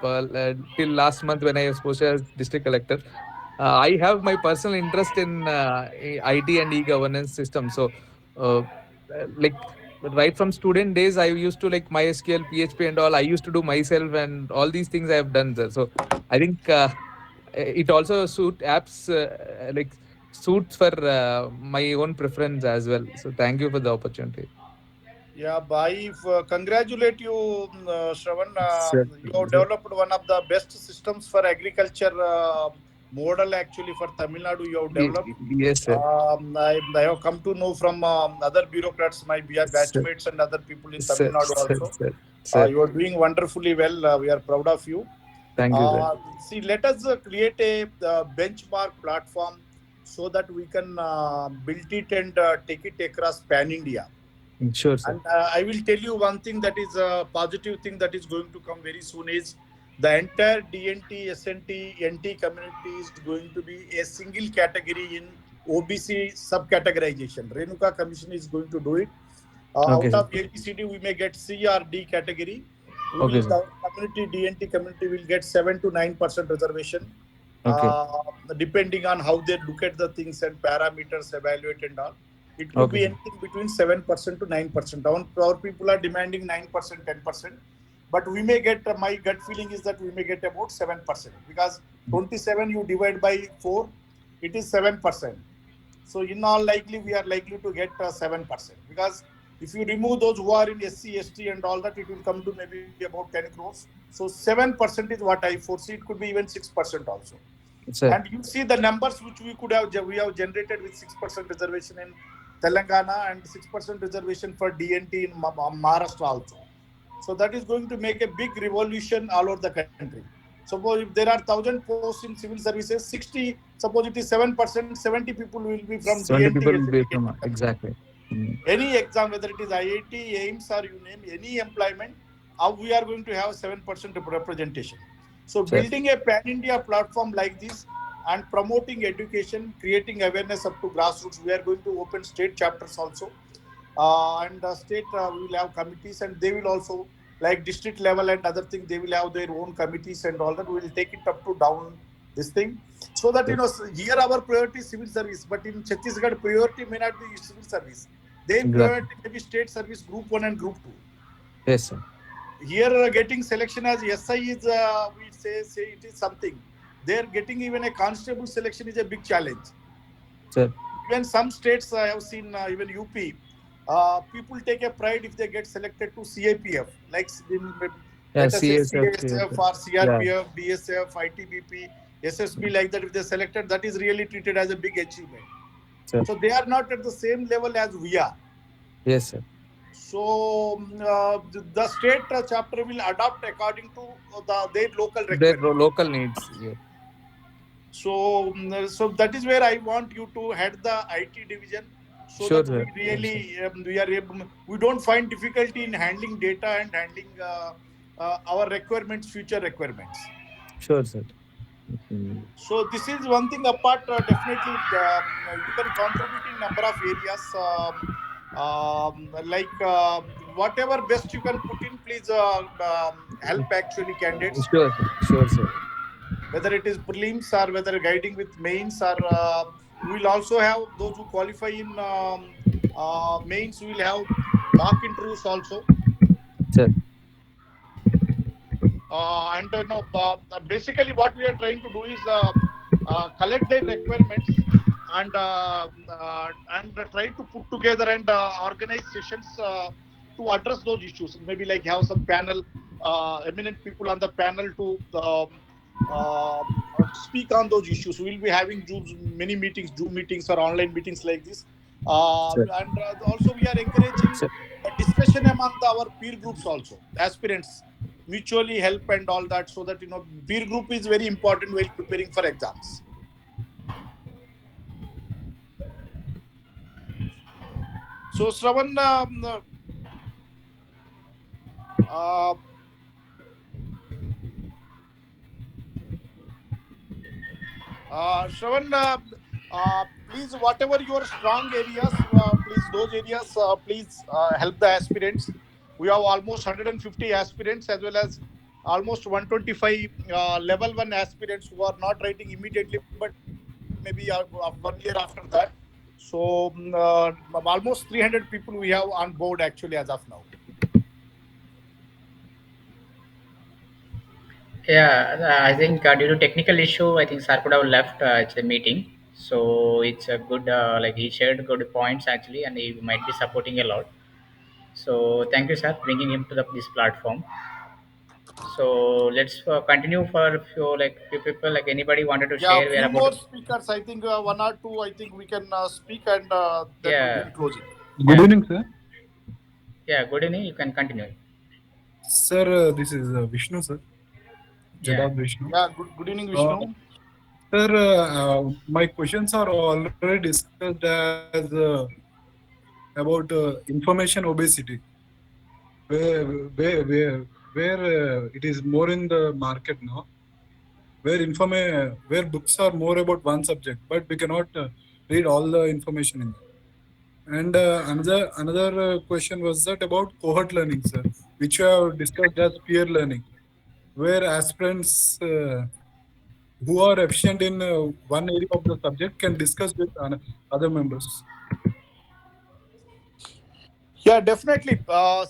till last month when I was posted as district collector. I have my personal interest in IT and e-governance systems. So, like right from student days, I used to like MySQL, PHP, and all. I used to do myself, and all these things I have done, sir. So, I think it also apps like suits for my own preference as well. So, thank you for the opportunity. Yeah, I congratulate you, Shravan. Sir, You have developed one of the best systems for agriculture model actually for Tamil Nadu. You have developed. yes, sir. I have come to know from other bureaucrats, my Sir, batchmates and other people in Tamil sir, Nadu sir, also. sir, sir. You are doing wonderfully well. We are proud of you. Thank you, sir. See, let us create a benchmark platform so that we can build it and take it across pan India. Sure, sir. And I will tell you one thing that is a positive thing that is going to come very soon is the entire DNT, SNT, NT community is going to be a single category in OBC subcategorization. Renuka Commission is going to do it. Okay, Out sir. of ABCD, we may get C or D category. We Okay, will, sir. the community, DNT community will get 7 to 9% reservation, Okay. depending on how they look at the things and parameters evaluate and all. It could Okay, be sir. anything between 7% to 9%. Our people are demanding 9%, 10%. But we may get, my gut feeling is that we may get about 7% because 27 you divide by 4, it is 7%. So in all likely, we are likely to get 7% because if you remove those who are in SC, ST and all that, it will come to maybe about 10 crores. So 7% is what I foresee. It could be even 6% also. Sir. And you see the numbers which we have generated with 6% reservation in Telangana and 6% reservation for DNT in Maharashtra also. So that is going to make a big revolution all over the country. Suppose if there are 1,000 posts in civil services, 60, suppose it is 7%, 70 people will be from 70 DNT, people will be SNT from community. exactly. Any exam, whether it is IIT, AIMS, or you name any employment, we are going to have 7% representation. So Sir. building a pan-India platform like this and promoting education, creating awareness up to grassroots, we are going to open state chapters also. And the state we will have committees and they will also, like district level and other things, they will have their own committees and all that. We will take it up to down this thing. So that, Sir. here our priority is civil service, but in Chhattisgarh, priority may not be civil service. Their Exactly. priority may be state service group 1 and group 2. Yes, sir. Here getting selection as SI is, we say it is something. There getting even a constable selection is a big challenge. Sir. Even some states I have seen, even UP, people take a pride if they get selected to CAPF, like Yeah, let us say CSF, CASF CSF. or Yeah, CRPF, BSF, ITBP, SSB, like that. If they selected, that is really treated as a big achievement. sir. So they are not at the same level as we are. Yes, sir. So the state chapter will adapt according to their local Their requirement. local needs. Yeah. So that is where I want you to head the IT division so Sure, that we sir. Sure, sir. really we are able, we don't find difficulty in handling data and handling our requirements, future requirements. Sure, sir. So this is one thing apart. Definitely, you can contribute in number of areas. Like whatever best you can put in, please help actually candidates, Sure, sir. Sure, sir. whether it is prelims or whether guiding with mains, or we will also have those who qualify in mains. We will have mock interviews also. Sir. And basically what we are trying to do is collect their requirements and try to put together and organize sessions to address those issues. Maybe like have some panel, eminent people on the panel to speak on those issues. We'll be having many meetings, Zoom meetings or online meetings like this. Sir. And also we are encouraging Sir. a discussion among our peer groups also, aspirants, mutually help and all that, so that peer group is very important while preparing for exams. So Shravan, uh, Shravan, please, whatever your strong areas, please those areas, please help the aspirants. We have almost 150 aspirants as well as almost 125 level 1 aspirants who are not writing immediately, but maybe 1 year after that. So almost 300 people we have on board actually as of now. Yeah, I think due to technical issue, I think Sir could have left the meeting. So it's a good, like he shared good points actually, and he might be supporting a lot. So thank you, sir, bringing him to this platform. So let's continue for a few people. Like anybody wanted to Yeah, a share, we are few about more to. speakers. I think one or two. I think we can speak and then we Yeah, will close it. Good yeah, evening, sir. yeah. Good evening. You can continue. Sir, this is Vishnu, sir. Yeah. Jadab Vishnu. Yeah, good evening, Uh, Vishnu. sir, my questions are already discussed as about information obesity, where where where where it is more in the market now, where books are more about one subject, but we cannot read all the information in that. And another question was that about cohort learning, sir, which you have discussed as peer learning, where aspirants who are efficient in one area of the subject can discuss with other members. Yeah, definitely.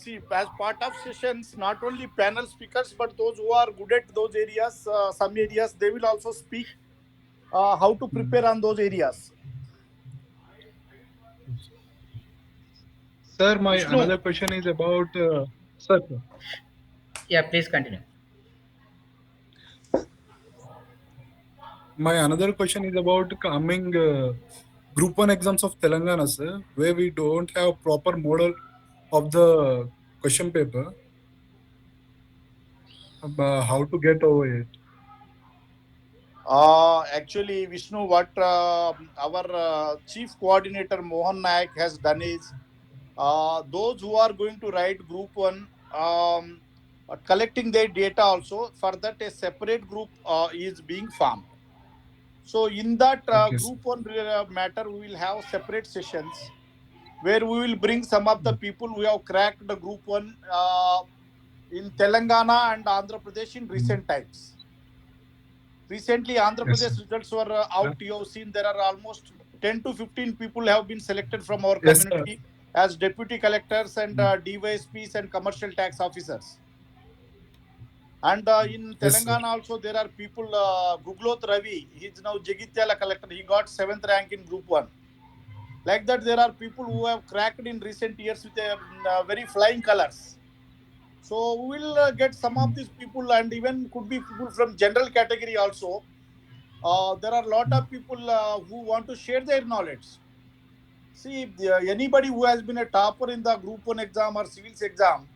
See, as part of sessions, not only panel speakers, but those who are good at those areas, some areas, they will also speak how to prepare on those areas. Sir, my Vishnu. another question is about sir. Yeah. Please continue. My another question is about coming Group 1 exams of Telangana, sir, where we don't have proper model of the question paper. How to get over it? Actually, Vishnu, what our chief coordinator Mohan Nayak has done is those who are going to write group 1, collecting their data also, for that a separate group is being formed. So in that Okay, sir. group 1 matter, we will have separate sessions where we will bring some of the people who have cracked the group 1 in Telangana and Andhra Pradesh in Mm. recent times. Recently, Andhra Yes, sir. Pradesh results were out. You have seen there are almost 10 to 15 people have been selected from our Yes, sir. community as deputy collectors and Mm. DYSPs and commercial tax officers. And in Yes, sir. Telangana also there are people, Guglot Ravi, he is now Jagityala collector. He got 7th rank in Group 1. Like that, there are people who have cracked in recent years with very flying colors. So we will get some of Mm. these people, and even could be people from general category also. There are a lot Mm. of people who want to share their knowledge. See, anybody who has been a topper in the Group 1 exam or civils exam,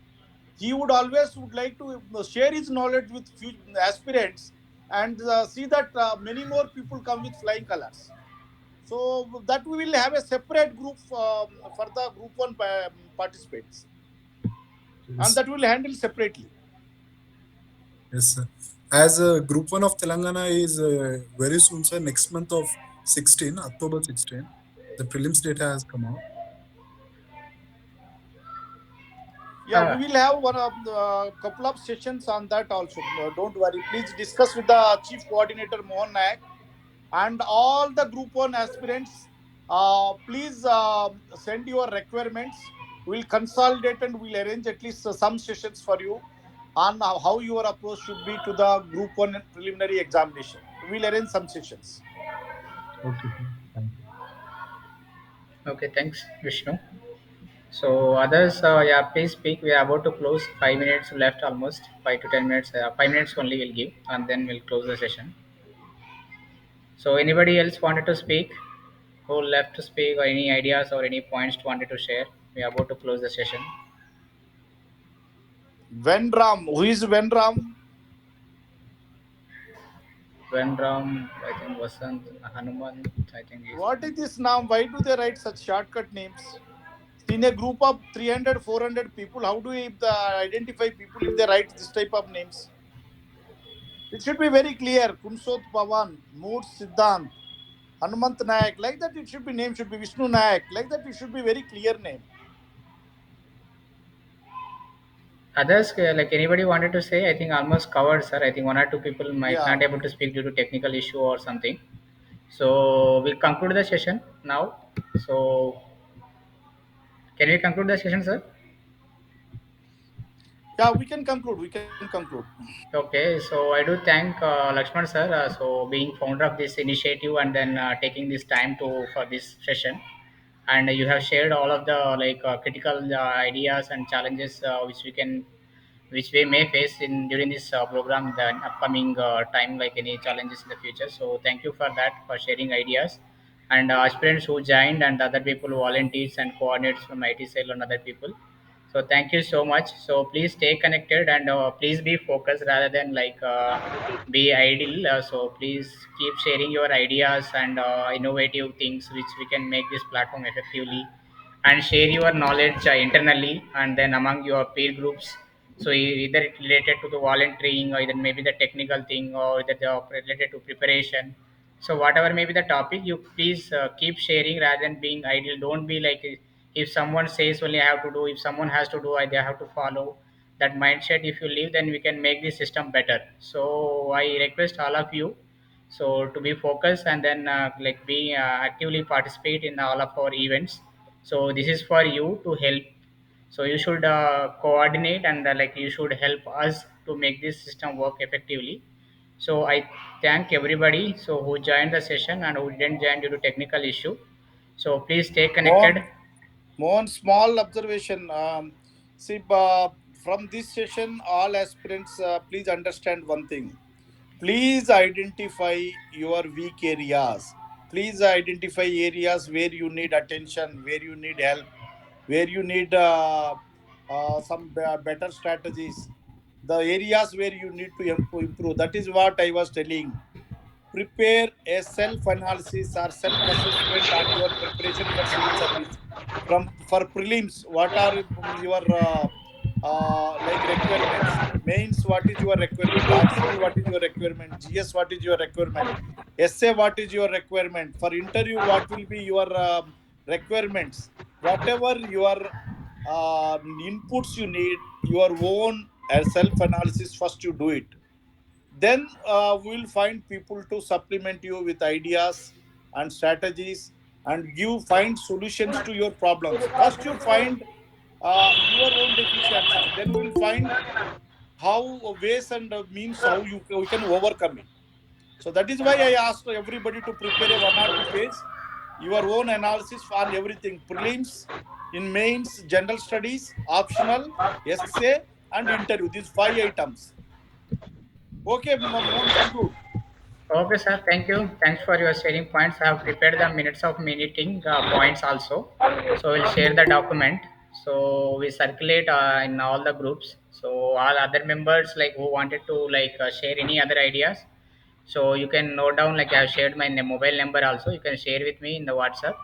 he would always would like to share his knowledge with few aspirants and see that many more people come with flying colors. So that we will have a separate group for the Group 1 participants, and Yes. that will handle separately. Yes, sir. As Group 1 of Telangana is very soon, sir, next month of 16, October 16, the prelims data has come out. Yeah, we will have one of couple of sessions on that also. Don't worry. Please discuss with the chief coordinator Mohan Nayak and all the Group 1 aspirants. Please send your requirements We'll consolidate and we'll arrange at least some sessions for you on how your approach should be to the Group 1 preliminary examination. We'll arrange some sessions. Okay, sir. Thank you. Okay, thanks, Vishnu. So others, yeah, please speak. We are about to close. 5 minutes left, almost 5 to 10 minutes. 5 minutes only we'll give, and then we'll close the session. So anybody else wanted to speak? Who left to speak, or any ideas or any points wanted to share? We are about to close the session. Venram, who is Venram? Venram, I think Vasant, Hanuman, I think he's. What is this name? Why do they write such shortcut names? In a group of 300, 400 people, how do we identify people if they write this type of names? It should be very clear. Kunsot Pavan, Mood Siddhant, Hanumant Nayak. Like that, it should be name should be Vishnu Nayak. Like that, it should be very clear name. Others, like anybody wanted to say, I think almost covered, sir. I think one or two people might Yeah. not able to speak due to technical issue or something. So we'll conclude the session now. So can we conclude the session, sir? Yeah, we can conclude. We can conclude. Okay, so I do thank Lakshman sir, so being founder of this initiative and then taking this time to for this session, and you have shared all of the like critical ideas and challenges which we may face in during this program, the upcoming time, like any challenges in the future. So thank you for that, for sharing ideas, and aspirants who joined and other people, volunteers and coordinates from IT cell and other people. So thank you so much. So please stay connected and please be focused rather than like be idle. So please keep sharing your ideas and innovative things which we can make this platform effectively, and share your knowledge internally and then among your peer groups. So either it related to the volunteering, or either maybe the technical thing, or either the related to preparation. So whatever may be the topic, you please keep sharing rather than being idle. Don't be like, if someone says only I have to do, if someone has to do, I they have to follow that mindset. If you leave, then we can make the system better. So I request all of you so to be focused and then like be actively participate in all of our events. So this is for you to help. So you should coordinate and like you should help us to make this system work effectively. So I thank everybody so who joined the session and who didn't join due to technical issue. So please stay connected. More small observation. See, from this session, all aspirants, please understand one thing. Please identify your weak areas. Please identify areas where you need attention, where you need help, where you need some better strategies. The areas where you need to improve. That is what I was telling. Prepare a self-analysis or self-assessment on your preparation for civil service. From for prelims, what are your like requirements? Mains, what is your requirement? Optional, what is your requirement? GS, what is your requirement? Essay, what is your requirement? For interview, what will be your requirements? Whatever your inputs you need, your own self-analysis, first you do it. Then we'll find people to supplement you with ideas and strategies and give find solutions to your problems. First you find your own deficiencies, then we'll find how ways and means how we can overcome it. So that is why I asked everybody to prepare a 1 or 2 page your own analysis on everything: prelims, in mains, general studies, optional, essay, and interview. These 5 items. Okay, Mohan, conclude. Okay, sir. Thank you. Thanks for your sharing points. I have prepared the minutes of meeting points also. So we'll share the document. So we circulate in all the groups. So all other members like who wanted to like share any other ideas. So you can note down, like I have shared my mobile number also. You can share with me in the WhatsApp.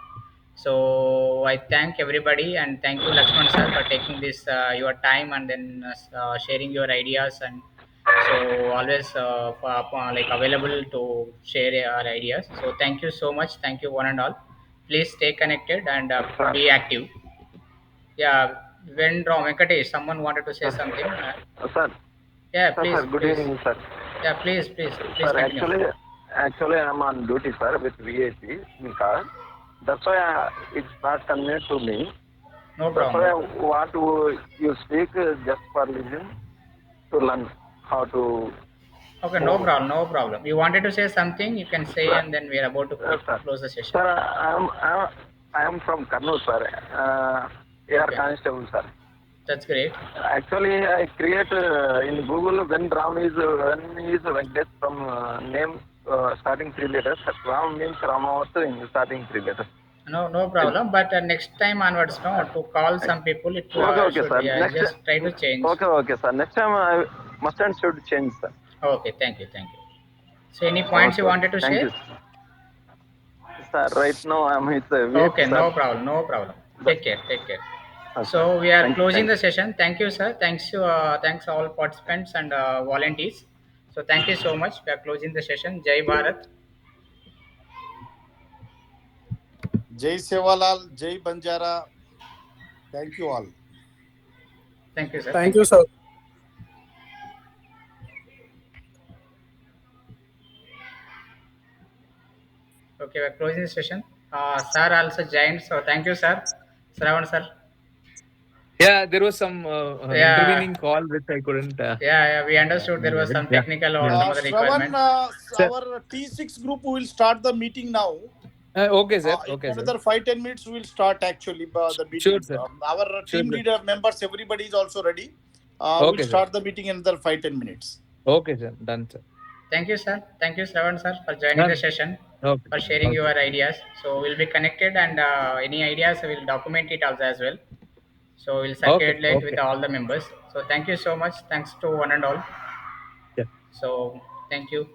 So I thank everybody and thank you Lakshman sir for taking this your time and then sharing your ideas, and so always like available to share your ideas. So thank you so much. Thank you one and all. Please stay connected and be active. Yeah, when Venkatesh, someone wanted to say something. Sir, Yeah, sir, please, good please. evening, sir. Yeah, please Sir, continue. actually, I'm on duty, sir, with VAC in car. That's why it's not convenient to me. No That's problem. why No problem. what you speak just for listen to learn how to Okay, no move. problem. No problem. You wanted to say something, you can say, and then we are about to Sir, close the session. sir, I am from Kannur, sir. Air Okay, constable, sir. that's great. Actually, I create in Google when Ram is Venkatesh from name starting three letters. Ram means Ramavatu in starting three letters. No problem. But next time onwards, no, to call some people, it Okay, should sir. Next, just try to change. okay, sir. Next time I must and should change, sir. Okay, thank you, thank you. So, any points you Okay. wanted to Thank share? you, sir. Right now I'm with VIP, Okay, sir. no problem, no problem. That's Take care, take care. okay. So we are Thank you, closing thank the you. session. Thank you, sir. Thanks all participants and volunteers. So thank you so much. We are closing the session. Jai Bharat. Jai Sevalal, Jai Banjara. Thank you all. Thank you, sir. Thank Thank you, you. sir. Okay, we are closing the session. Sir also joined. So thank you, sir. Shravan, sir. Yeah, there was some Yeah, intervening call which I couldn't. yeah. We understood there was some Yeah, technical or yeah. some other Shravan, requirement. Sir, our T6 group will start the meeting now. okay, sir. In Okay, sir. another 5-10 minutes, we will start actually the Sure, meeting. sir. Our Sure, team sir. leader members, everybody is also ready. We'll Okay, sir. start the meeting in another 5-10 minutes. Okay, sir. Done, sir. Thank you, sir. Thank you, Shravan, sir, for joining the Done. session, Okay. for sharing Okay. your ideas. So we'll be connected, and any ideas we'll document it also as well. So we'll Okay. circulate Okay. with all the members. So thank you so much. Thanks to one and all. Yeah. So thank you.